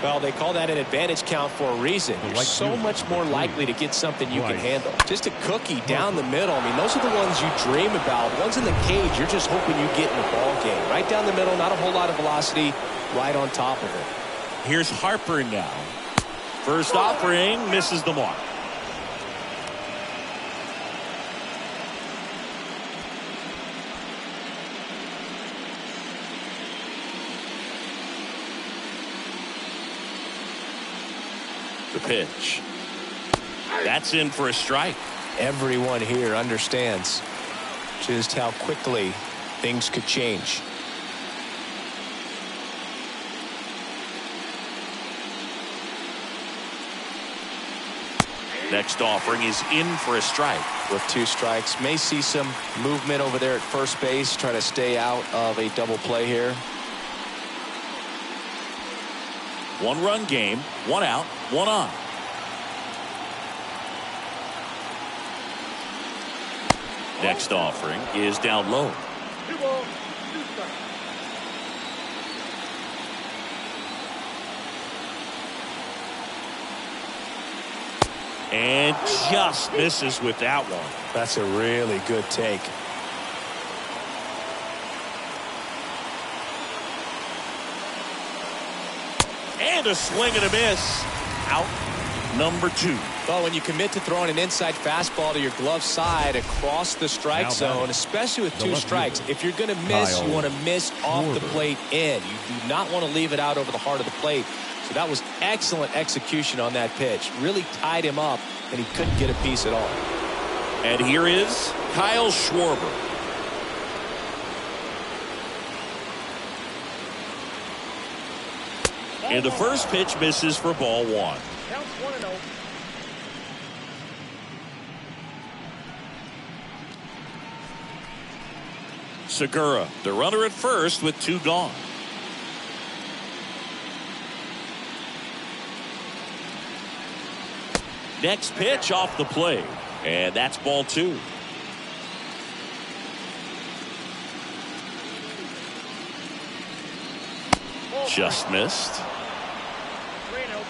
Well, they call that an advantage count for a reason. You're so much more likely to get something you can handle. Just a cookie down the middle. I mean, those are the ones you dream about. Ones in the cage, you're just hoping you get in the ball game. Right down the middle, not a whole lot of velocity, right on top of it. Here's Harper now. First offering, misses the mark. The pitch. That's in for a strike. Everyone here understands just how quickly things could change. Next offering is in for a strike. With 2 strikes, may see some movement over there at first base, trying to stay out of a double play here. 1-run game, 1 out, 1 on. Next offering is down low. 2 balls, 2 strikes. And just misses with that one. That's a really good take. And a swing and a miss. Out number 2. Well, when you commit to throwing an inside fastball to your glove side across the strike zone, especially with 2 strikes, if you're going to miss, you want to miss off the plate in. You do not want to leave it out over the heart of the plate. So that was excellent execution on that pitch. Really tied him up, and he couldn't get a piece at all. And here is Kyle Schwarber. And the first pitch misses for ball 1. Counts 1-0. Segura, the runner at first with 2 gone. Next pitch off the plate, and that's ball 2. Just missed. 3-0.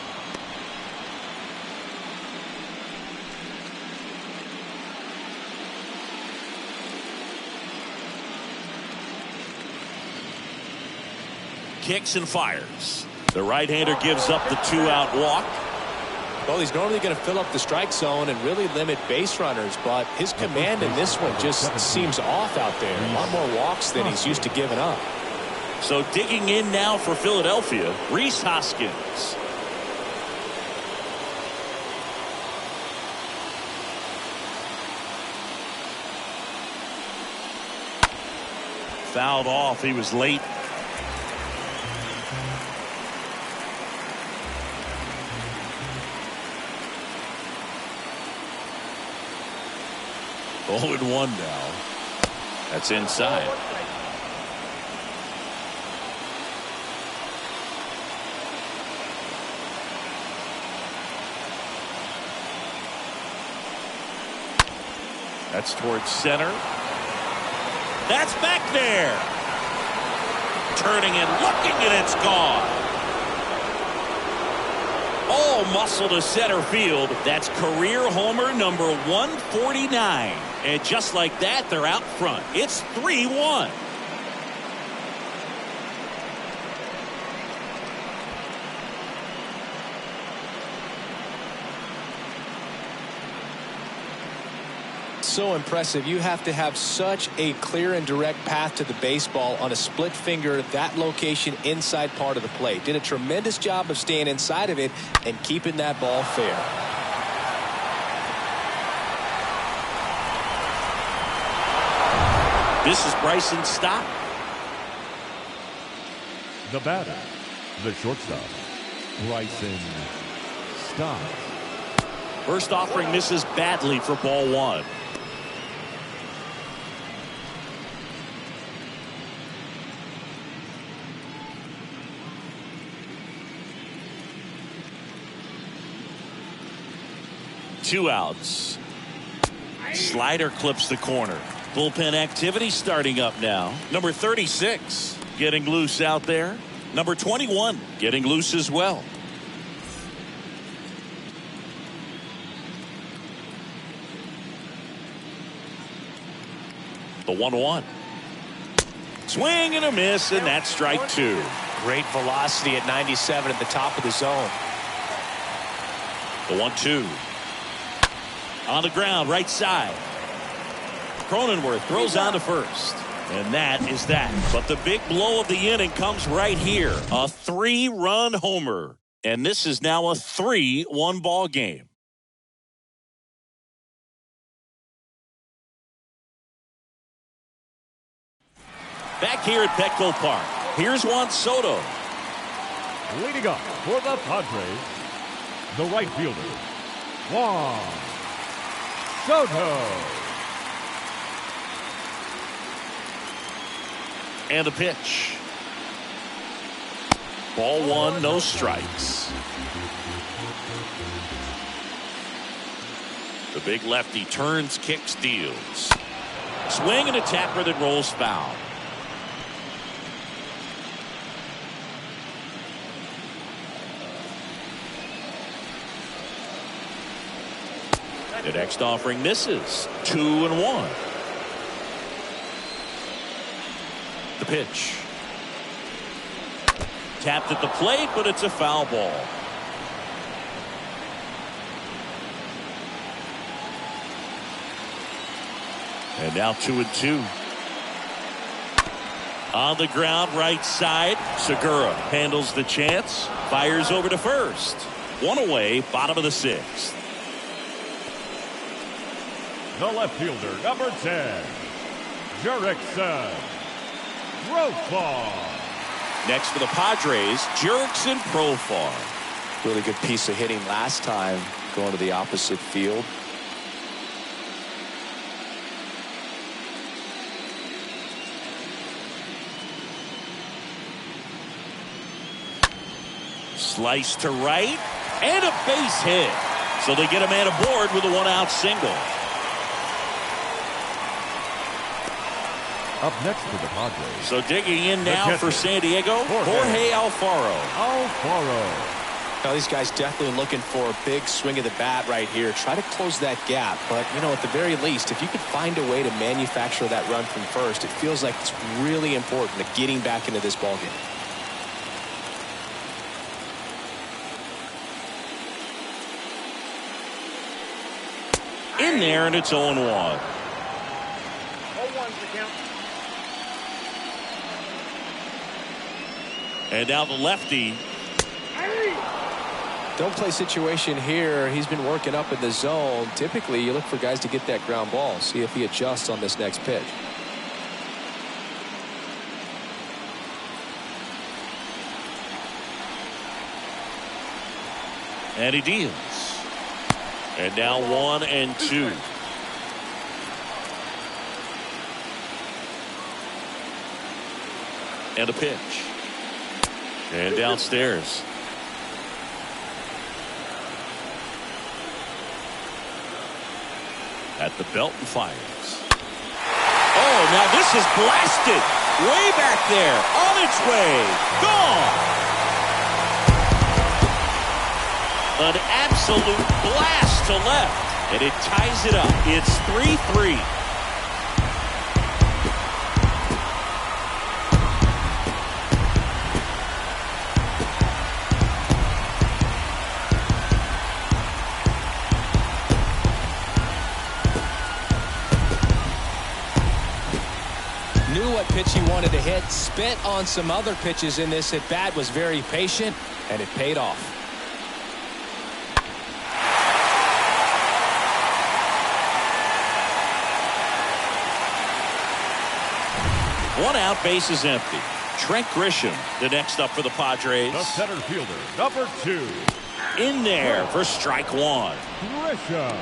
Kicks and fires. The right-hander gives up the 2-out walk. Well, he's normally going to fill up the strike zone and really limit base runners, but his command in this one just seems off out there. A lot more walks than he's used to giving up. So digging in now for Philadelphia, Rhys Hoskins. Fouled off. He was late. Oh, and 1 now. That's inside. That's towards center. That's back there. Turning and looking, and it's gone. All muscle to center field. That's career homer number 149. And just like that, they're out front. It's 3-1. So impressive. You have to have such a clear and direct path to the baseball on a split finger, that location inside part of the plate. Did a tremendous job of staying inside of it and keeping that ball fair. This is Bryson Stott. The batter, the shortstop, Bryson Stott. First offering misses badly for ball 1. Two outs. Slider clips the corner. Bullpen activity starting up now. Number 36 getting loose out there. Number 21 getting loose as well. The 1-1. Swing and a miss, and that's strike 2. Great velocity at 97 at the top of the zone. The 1-2. On the ground, right side. Cronenworth throws on to first. And that is that. But the big blow of the inning comes right here. A 3-run homer. And this is now a 3-1 ball game. Back here at Petco Park. Here's Juan Soto. Leading up for the Padres, the right fielder, Juan Soto. And a pitch. Ball 1, no strikes. The big lefty turns, kicks, deals. Swing and a tapper that rolls foul. The next offering misses. 2-1. The pitch. Tapped at the plate, but it's a foul ball. And now 2-2. On the ground, right side. Segura handles the chance. Fires over to first. One away, bottom of the 6th. The left fielder, number 10, Jurickson Profar. Next for the Padres, Jurickson Profar. Really good piece of hitting last time, going to the opposite field. Slice to right, and a base hit. So they get a man aboard with a 1-out single. Up next for the Padres. So digging in now for San Diego, Jorge Alfaro. Now these guys definitely looking for a big swing of the bat right here. Try to close that gap. But, you know, at the very least, if you could find a way to manufacture that run from first, it feels like it's really important to getting back into this ballgame. In there, and it's 0-1. 0-1's the count. And now the lefty. Don't play situation here. He's been working up in the zone. Typically, you look for guys to get that ground ball. See if he adjusts on this next pitch. And he deals. And now 1-2. And a pitch. And downstairs. At the belt and fires. Oh, now this is blasted. Way back there. On its way. Gone. An absolute blast to left. And it ties it up. It's 3-3. Pitch he wanted to hit, spent on some other pitches in this at bat, was very patient, and it paid off. One out, base is empty. Trent Grisham, the next up for the Padres. The center fielder, number 2. In there for strike 1. Grisham.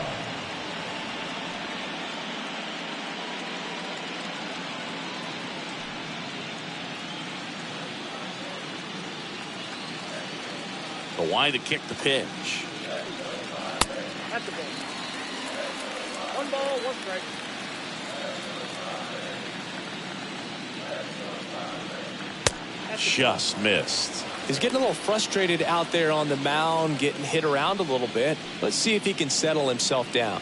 The line to kick the pitch. That's a ball. 1 ball, 1 strike. Just missed. He's getting a little frustrated out there on the mound, getting hit around a little bit. Let's see if he can settle himself down.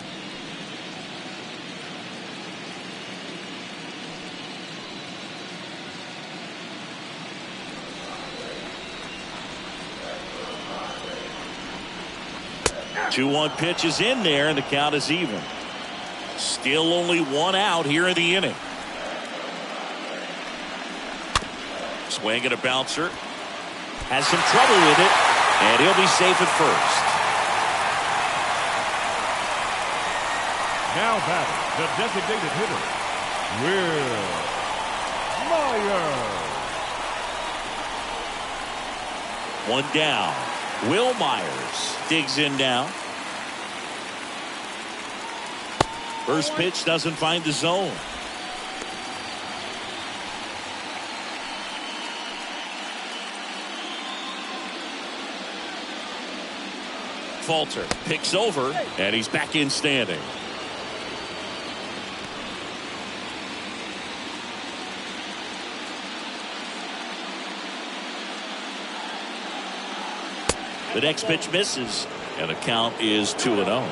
The 2-1 pitch is in there, and the count is even. Still only 1 out here in the inning. Swing and a bouncer. Has some trouble with it, and he'll be safe at first. Now batting, the designated hitter, Will Myers. 1 down. Will Myers digs in now. First pitch doesn't find the zone. Falter picks over, and he's back in standing. The next pitch misses, and the count is 2-0.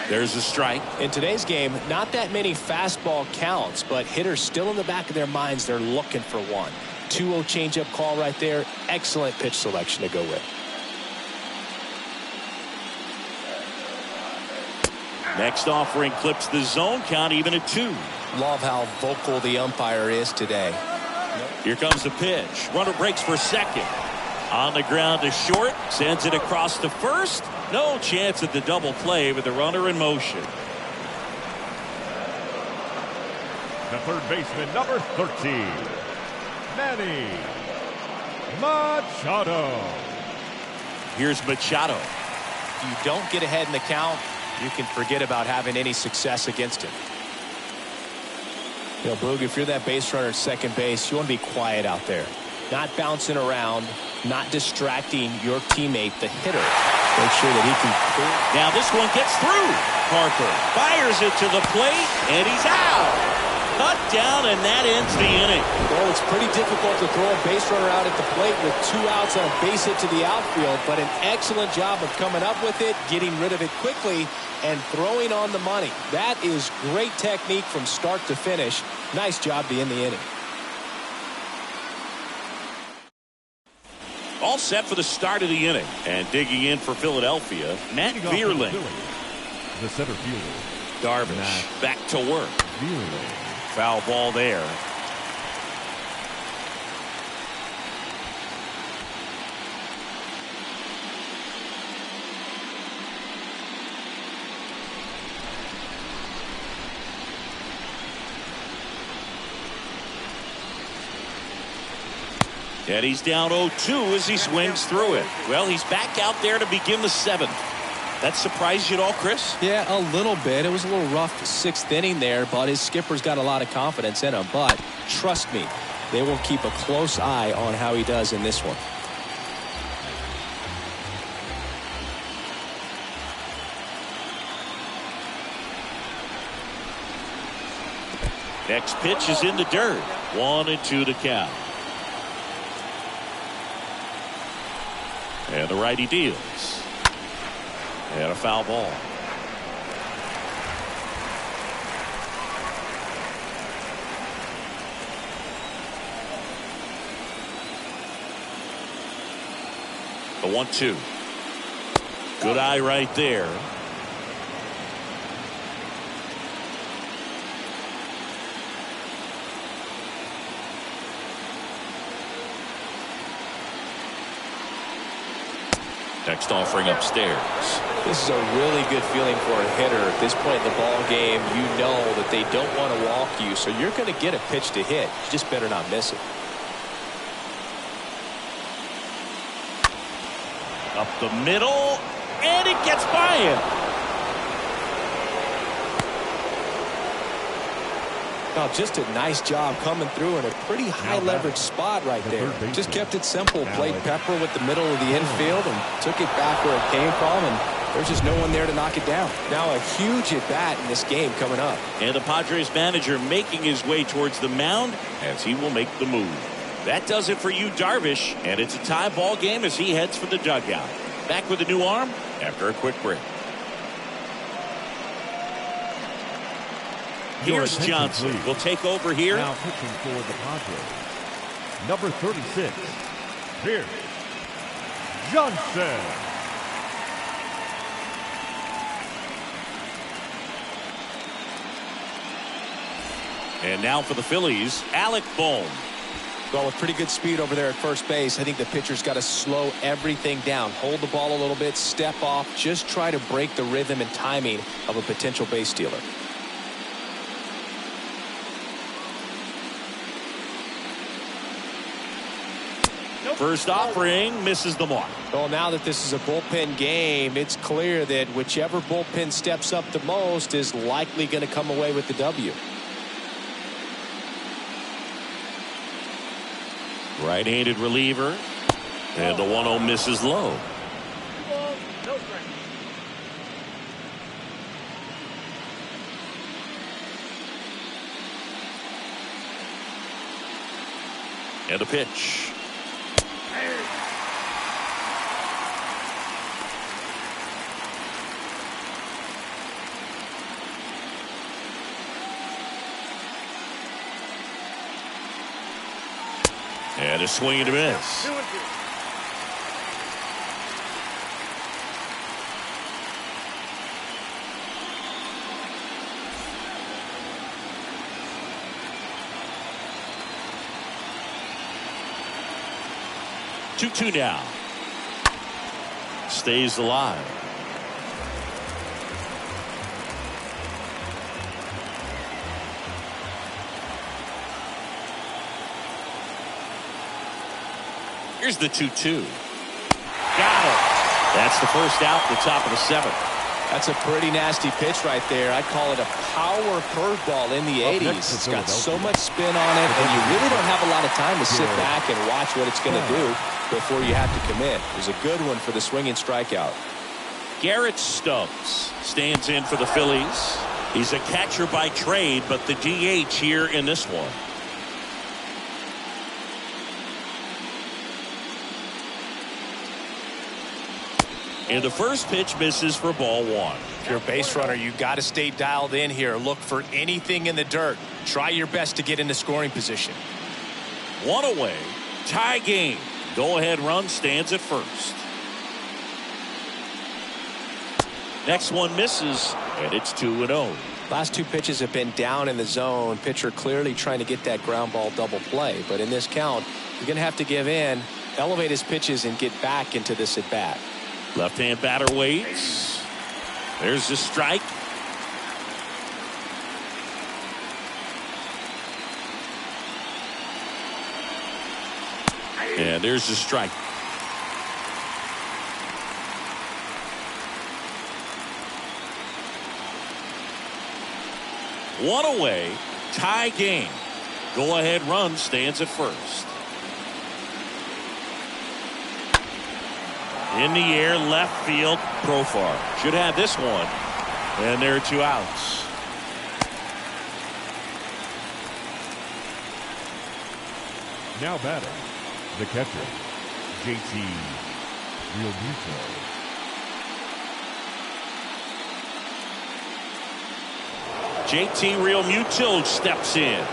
There's a strike. In today's game, not that many fastball counts, but hitters still in the back of their minds, they're looking for one. 2-0 changeup call right there. Excellent pitch selection to go with. Next offering clips the zone, count even at 2. Love how vocal the umpire is today. Here comes the pitch. Runner breaks for second. On the ground to short. Sends it across to first. No chance at the double play with the runner in motion. The third baseman, number 13, Manny Machado. Here's Machado. If you don't get ahead in the count, you can forget about having any success against him. You know, Boog, if you're that base runner at second base, you want to be quiet out there. Not bouncing around, not distracting your teammate, the hitter. Make sure that he can. Now this one gets through. Harper fires it to the plate, and he's out. Cut down, and that ends the inning. Well, it's pretty difficult to throw a base runner out at the plate with 2 outs on a base hit to the outfield, but an excellent job of coming up with it, getting rid of it quickly, and throwing on the money. That is great technique from start to finish. Nice job to end the inning. All set for the start of the inning. And digging in for Philadelphia, Matt Vierling. The center fielder. Darvish back to work. Foul ball there. And he's down 0-2 as he swings through it. Well, he's back out there to begin the 7th. That surprised you at all, Chris? Yeah, a little bit. It was a little rough 6th inning there, but his skipper's got a lot of confidence in him. But trust me, they will keep a close eye on how he does in this one. Next pitch is in the dirt. 1-2 to count. And the righty deals. And a foul ball. The 1-2. Good eye right there. Next offering upstairs. This is a really good feeling for a hitter at this point in the ball game. You know that they don't want to walk you, so you're going to get a pitch to hit. You just better not miss it. Up the middle, and it gets by him. Now, just a nice job coming through in a pretty high leverage spot right there. Just kept it simple. Played pepper with the middle of the infield and took it back where it came from, and there's just no one there to knock it down. Now a huge at bat in this game coming up. And the Padres manager making his way towards the mound as he will make the move. That does it for you, Darvish, and it's a tie ball game as he heads for the dugout. Back with a new arm after a quick break. Here's Johnson. Will take over here. Now pitching for the Padres. Number 36. Here's Johnson. And now for the Phillies, Alec Bohm. Well, with pretty good speed over there at first base, I think the pitcher's got to slow everything down. Hold the ball a little bit, step off, just try to break the rhythm and timing of a potential base stealer. First offering misses the mark. Well, now that this is a bullpen game, it's clear that whichever bullpen steps up the most is likely going to come away with the W. Right-handed reliever. And the 1-0 misses low. No strike. And a pitch. And a swing and a miss. 2-2. Two now. Stays alive. Here's the 2-2. Got it. That's the first out at the top of the 7th. That's a pretty nasty pitch right there. I'd call it a power curveball in the 80s. It's got so much spin on it, and you really don't have a lot of time to sit back and watch what it's going to do before you have to commit. It was a good one for the swinging strikeout. Garrett Stubbs stands in for the Phillies. He's a catcher by trade, but the DH here in this one. And the first pitch misses for ball 1. If you're a base runner, you got to stay dialed in here. Look for anything in the dirt. Try your best to get into scoring position. 1 away. Tie game. Go-ahead run stands at first. Next one misses, and it's 2-0. Last two pitches have been down in the zone. Pitcher clearly trying to get that ground ball double play. But in this count, you're going to have to give in, elevate his pitches, and get back into this at bat. Left-hand batter waits. There's the strike. And there's the strike. One away, tie game. Go-ahead run stands at first. In the air, left field, Profar. Should have this one. And there are 2 outs. Now batting, the catcher, JT Realmuto. JT Realmuto steps in.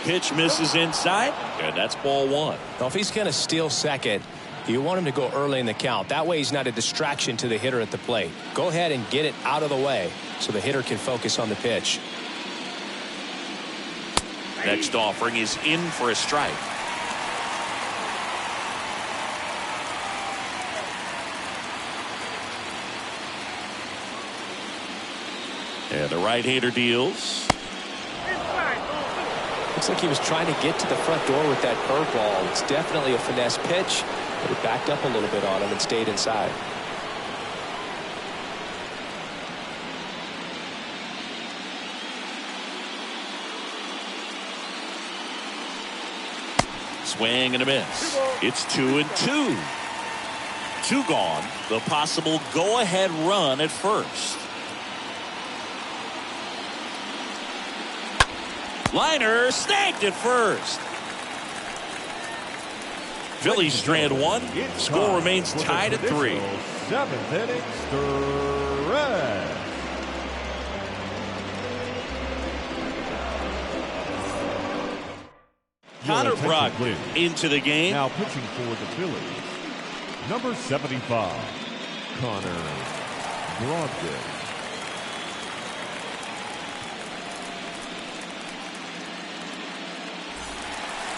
Pitch misses inside, and that's ball 1. Now, if he's going to steal second, you want him to go early in the count. That way he's not a distraction to the hitter at the plate. Go ahead and get it out of the way so the hitter can focus on the pitch. Next offering is in for a strike. And the right-hander deals. Looks like he was trying to get to the front door with that curveball. It's definitely a finesse pitch, but it backed up a little bit on him and stayed inside. Swing and a miss. It's 2-2. 2 gone. The possible go-ahead run at first. Liner snagged at first. Phillies strand 1. Score remains tied at 3. 7th inning stretch. Connor Brogdon into the game. Now pitching for the Phillies, number 75, Connor Brogdon.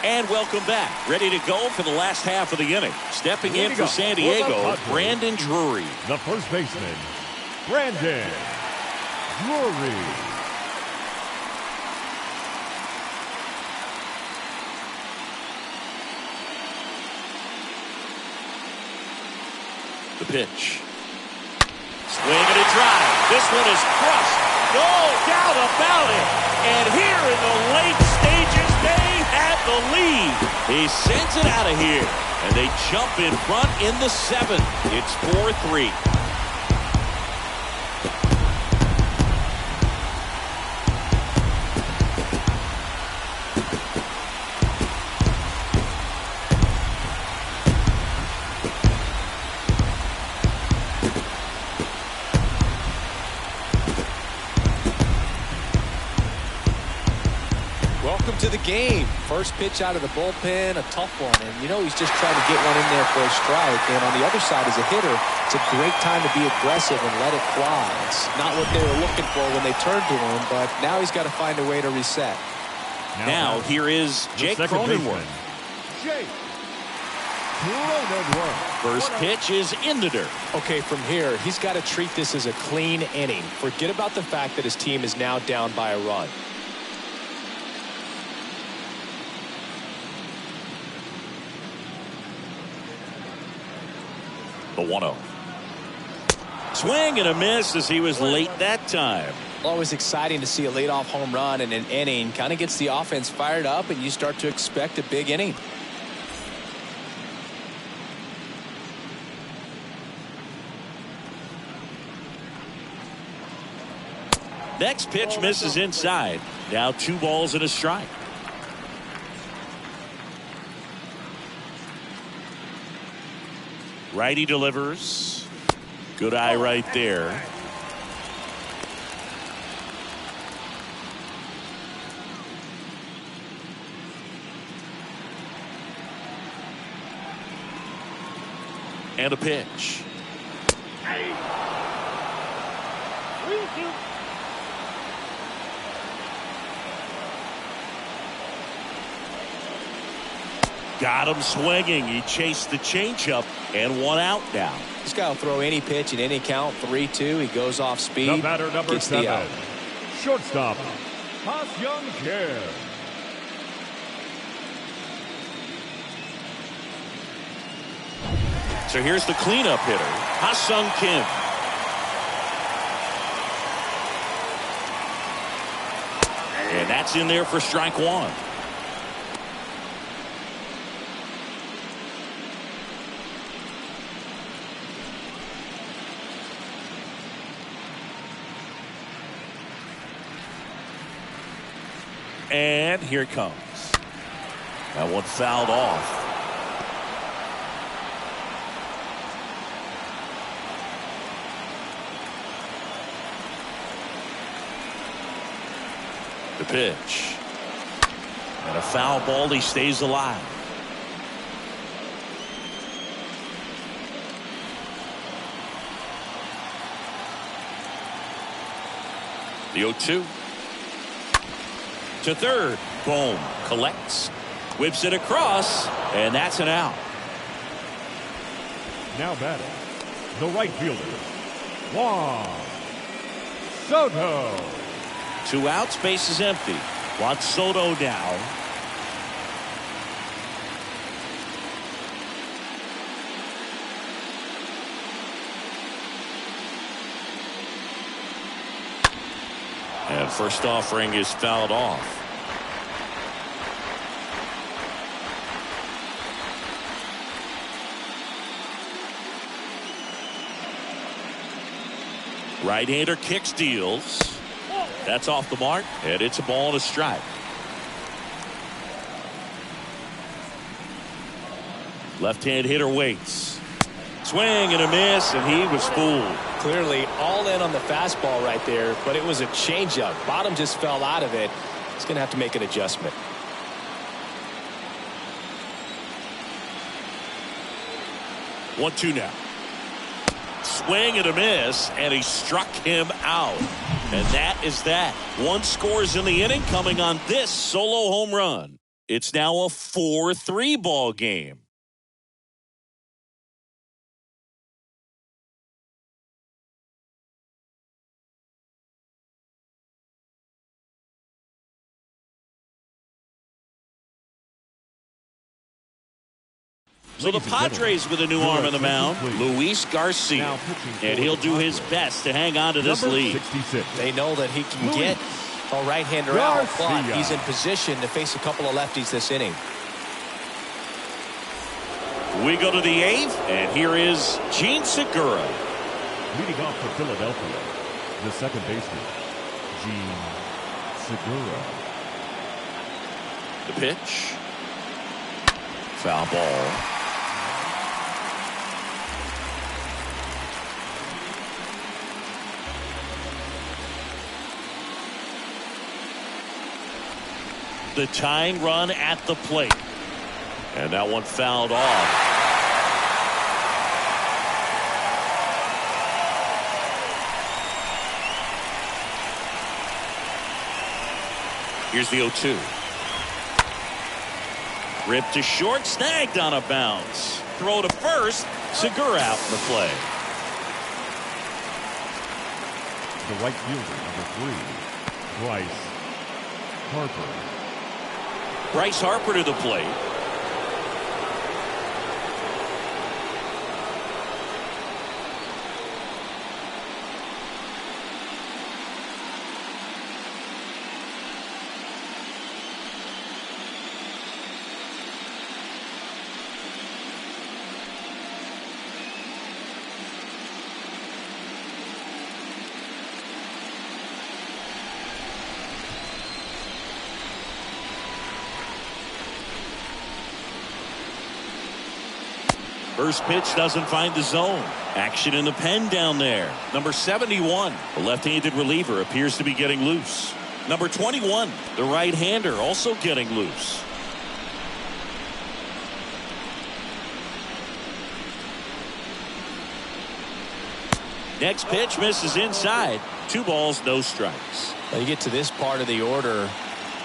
And welcome back. Ready to go for the last half of the inning. Stepping in for San Diego, Brandon Drury. The first baseman, Brandon Drury. The pitch. Swing and a drive. This one is crushed. No doubt about it. And here in the late stages, they have the lead. He sends it out of here. And they jump in front in the 7th. It's 4-3. To the game. First pitch out of the bullpen, a tough one, and you know he's just trying to get one in there for a strike. And on the other side, as a hitter, it's a great time to be aggressive and let it fly. It's not what they were looking for when they turned to him, but now he's got to find a way to reset. Now here is Jake Cronenworth. Jake Cronenworth. First pitch is in the dirt. Okay, from here, he's got to treat this as a clean inning. Forget about the fact that his team is now down by a run. The 1-0. Swing and a miss as he was late that time. Always exciting to see a leadoff home run in an inning. Kind of gets the offense fired up, and you start to expect a big inning. Next pitch misses inside. Now 2 balls and a strike. Righty delivers. Good eye right there. And a pitch. Got him swinging. He chased the changeup and 1 out now. This guy will throw any pitch in any count. 3-2. He goes off speed. The batter, number gets the 7, out. shortstop, Hassan Kim. So here's the cleanup hitter, Hassan Kim. And that's in there for strike 1. And here it comes. That one fouled off. The pitch. And a foul ball. He stays alive. The 0-2. To third. Boom. Collects. Whips it across. And that's an out. Now batting, the right fielder, Juan Soto. 2 outs. Base is empty. Juan Soto now. And first offering is fouled off. Right-hander kicks, deals. That's off the mark, and it's a ball and a strike. Left-hand hitter waits. Swing and a miss, and he was fooled. Clearly all in on the fastball right there, but it was a changeup. Bottom just fell out of it. He's going to have to make an adjustment. One, two now. Swing and a miss, and he struck him out. And that is that. 1 scores in the inning coming on this solo home run. It's now a 4-3 ball game. So the Padres with a new arm on the mound, Luis Garcia, and he'll do his best to hang on to this lead. 66. They know that he can get a right-hander out, but he's in position to face a couple of lefties this inning. We go to the 8th, and here is Gene Segura. Leading off for Philadelphia, the second baseman, Gene Segura. The pitch. Foul ball. The tying run at the plate. And that one fouled off. Here's the 0-2. Ripped to short, snagged on a bounce. Throw to first, Segura out in the play. The right fielder, number 3, Bryce Harper. Bryce Harper to the plate. First pitch doesn't find the zone. Action in the pen down there. Number 71, the left-handed reliever, appears to be getting loose. Number 21, the right-hander, also getting loose. Next pitch misses inside. 2 balls, no strikes. When you get to this part of the order,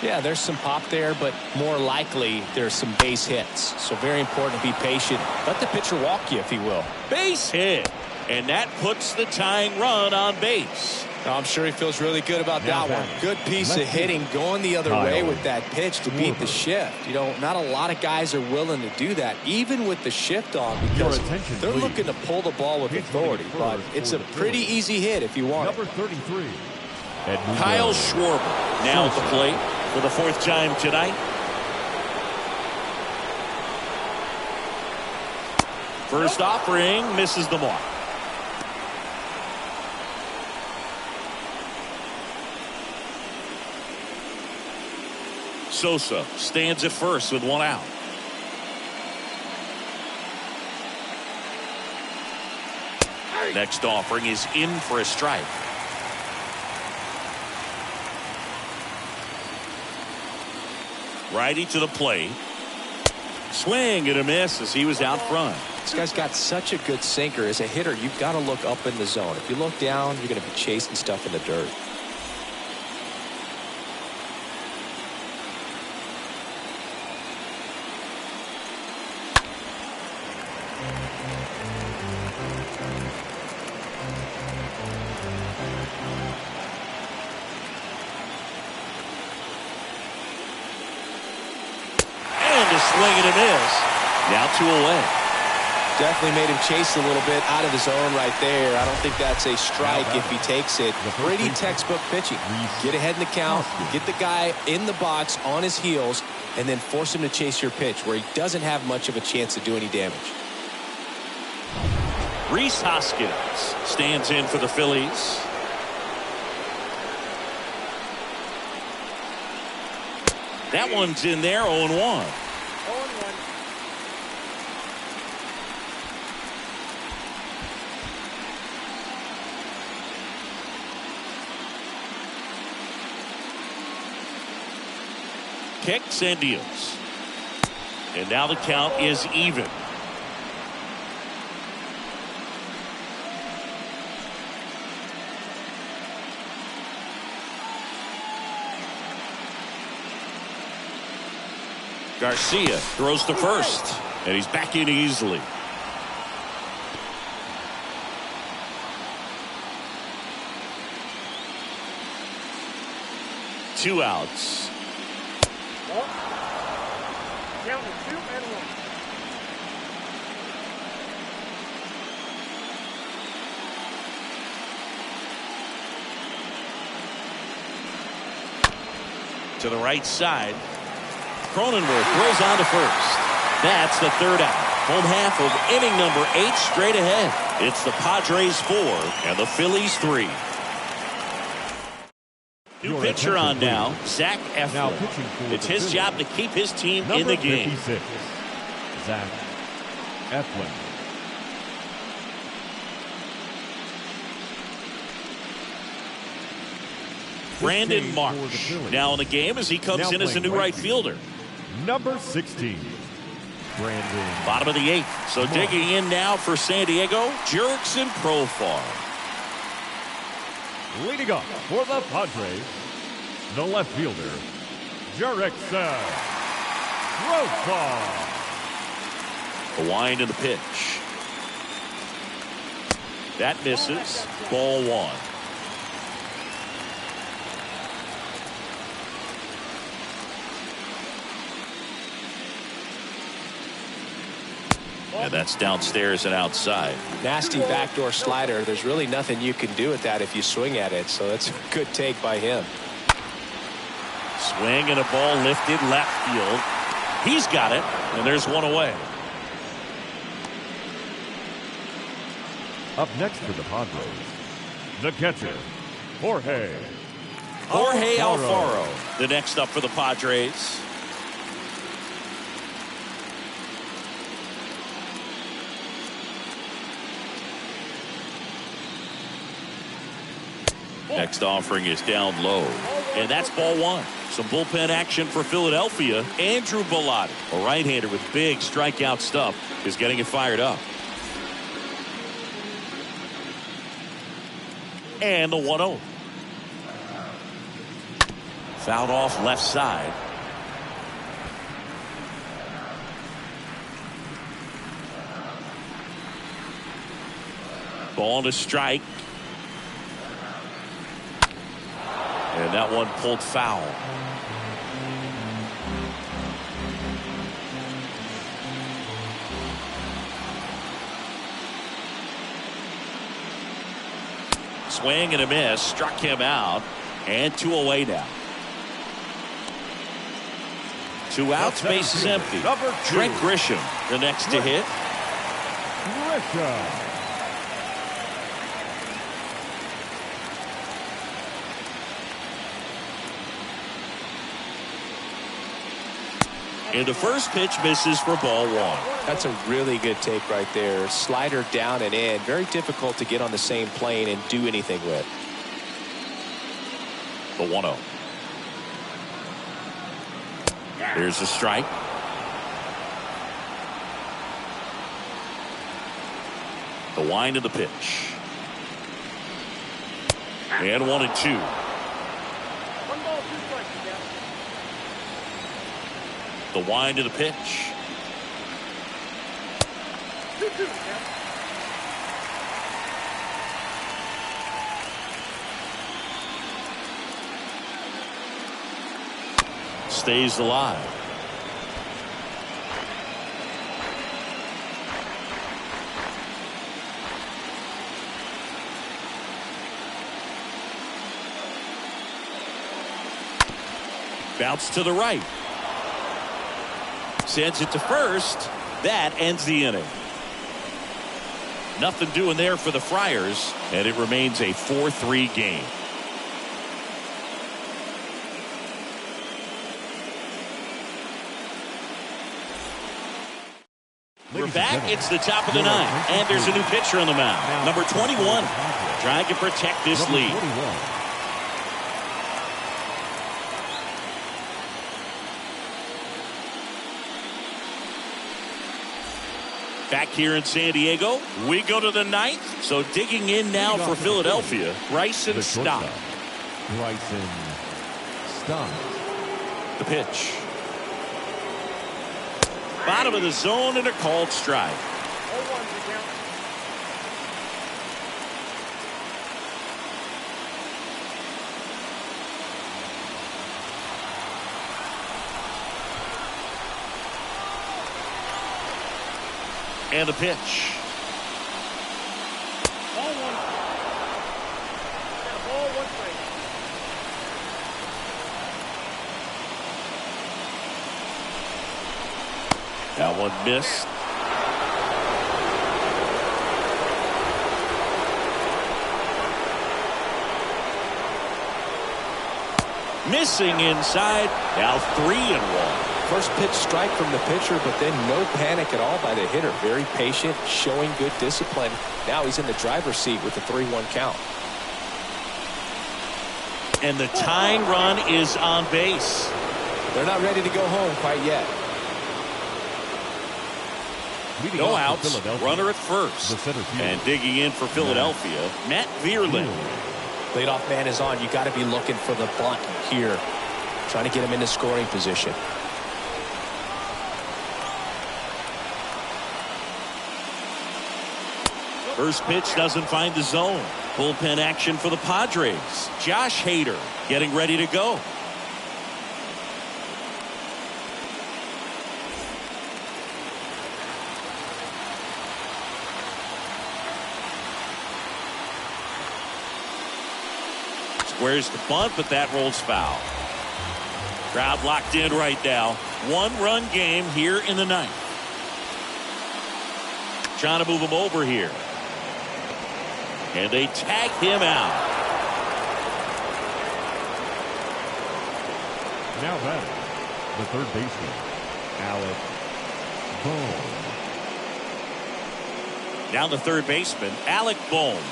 yeah, there's some pop there, but more likely there's some base hits. So very important to be patient. Let the pitcher walk you, if he will. Base hit. And that puts the tying run on base. I'm sure he feels really good about that one. Good piece of hitting going the other way with that pitch to beat the shift. You know, not a lot of guys are willing to do that, even with the shift on, because they're looking to pull the ball with authority. But it's a pretty easy hit if you want it. Number 33. Kyle Schwarber now at the plate for the 4th time tonight. First offering misses the mark. Sosa stands at first with 1 out. Next offering is in for a strike. Righty to the plate. Swing and a miss as he was out front. This guy's got such a good sinker. As a hitter, you've got to look up in the zone. If you look down, you're going to be chasing stuff in the dirt. Swing and a miss. Now 2 away. Definitely made him chase a little bit out of the zone right there. I don't think that's a strike if he takes it. Pretty textbook pitching. Get ahead in the count, get the guy in the box on his heels, and then force him to chase your pitch where he doesn't have much of a chance to do any damage. Rhys Hoskins stands in for the Phillies. That one's in there, 0-1. Kicks and deals. And now the count is even. Garcia throws to first, and he's back in easily. Two outs. Down to 2 and 1. To the right side. Cronenworth throws on to first. That's the 3rd out. Home half of inning number 8 straight ahead. It's the Padres 4 and the Phillies 3. New pitcher on now, Zach Eflin. It's his job to keep his team in the game. 56, Zach Eflin. Brandon Marsh now in the game as he comes in as a new right fielder. Number 16, Brandon. Bottom of the 8th. So digging in now for San Diego, Jurickson Profar. Leading off for the Padres, the left fielder, Jurickson Profar. A wind in the pitch. That misses. Ball 1. And that's downstairs and outside. Nasty backdoor slider. There's really nothing you can do with that if you swing at it. So that's a good take by him. Swing and a ball lifted left field. He's got it. And there's 1 away. Up next for the Padres, the catcher, Jorge Alfaro. The next up for the Padres. Next offering is down low. And that's ball one. Some bullpen action for Philadelphia. Andrew Bellotti, a right-hander with big strikeout stuff, is getting it fired up. And the 1-0. Fouled off left side. Ball to strike. And that one pulled foul. Swing and a miss. Struck him out. And 2 away now. 2 outs. Base is empty. Trent Grisham, the next to hit. Grisham. And the first pitch misses for ball one. That's a really good take right there. Slider down and in. Very difficult to get on the same plane and do anything with. The 1-0. Here's a strike. The wind of the pitch. And 1-2. 1 ball, 2 strikes. The wind of the pitch. 2-2. Stays alive. Bounce to the right. Sends it to first. That ends the inning. Nothing doing there for the Friars, and it remains a 4-3 game. We're back. It's the top of the 9th, and there's a new pitcher on the mound. Number 21, trying to protect this lead. Back here in San Diego, we go to the 9th. So digging in now for Philadelphia, Bryson Stott. Bryson Stott. The pitch. Bottom of the zone and a called strike. 0-1 to count. And the pitch. Ball 1. Got a ball, 1 strike. That one missed. Missing inside. Now 3-1. First pitch strike from the pitcher, but then no panic at all by the hitter. Very patient, showing good discipline. Now he's in the driver's seat with the 3-1 count. And the tying run is on base. They're not ready to go home quite yet. No outs. Runner at first. And digging in for Philadelphia, Matt Vierling. Leadoff man is on. You got to be looking for the bunt here. Trying to get him into scoring position. First pitch doesn't find the zone. Bullpen action for the Padres. Josh Hader getting ready to go. Squares the bunt, but that rolls foul. Crowd locked in right now. 1-run game here in the 9th. Trying to move him over here. And they tag him out. Now batting, the third baseman, Alec Bohm. Now the third baseman, Alec Bohm.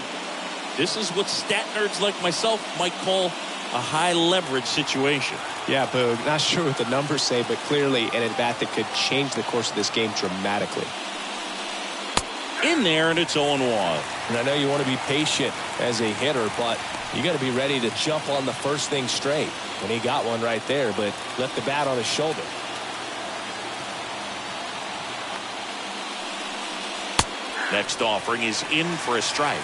This is what stat nerds like myself might call a high leverage situation. Yeah, Boog, not sure what the numbers say, but clearly an at-bat that could change the course of this game dramatically. In there, and it's 0-1. And I know you want to be patient as a hitter, but you got to be ready to jump on the first thing straight. And he got one right there, but left the bat on his shoulder. Next offering is in for a strike.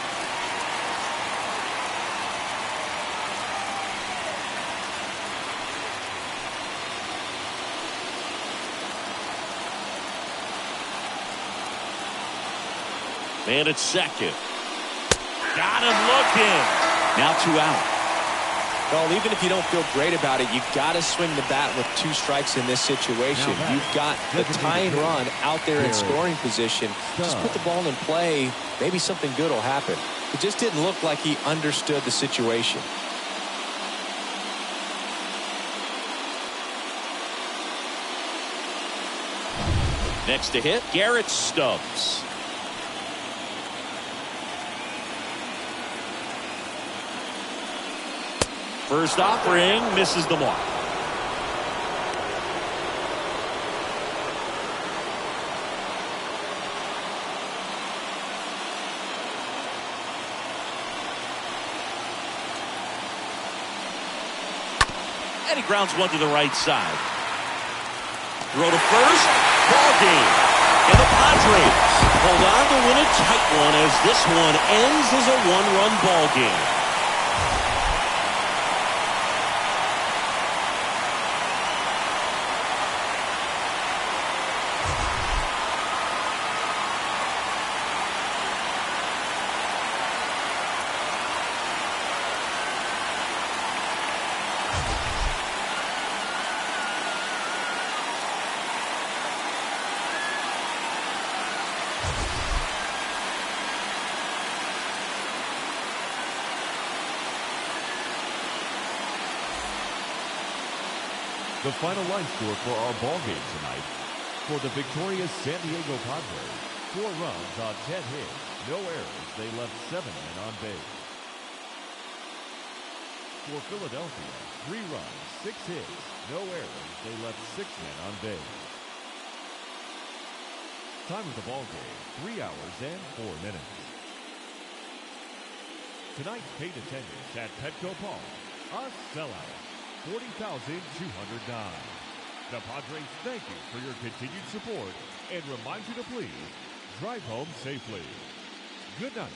And it's second. Got him looking. Now 2 out. Well, even if you don't feel great about it, you got to swing the bat with 2 strikes in this situation. You've got the tying run out there in scoring position. Just put the ball in play. Maybe something good will happen. It just didn't look like he understood the situation. Next to hit, Garrett Stubbs. First offering misses the mark. And he grounds one to the right side. Throw to first. Ball game. And the Padres hold on to win a tight one as this one ends as a 1-run ball game. The final line score for our ball game tonight. For the victorious San Diego Padres, 4 runs on 10 hits, no errors. They left 7 men on base. For Philadelphia, 3 runs, 6 hits, no errors. They left 6 men on base. Time of the ball game, 3 hours and 4 minutes. Tonight's paid attendance at Petco Park, a sellout. 40,209. The Padres thank you for your continued support and remind you to please drive home safely. Good night.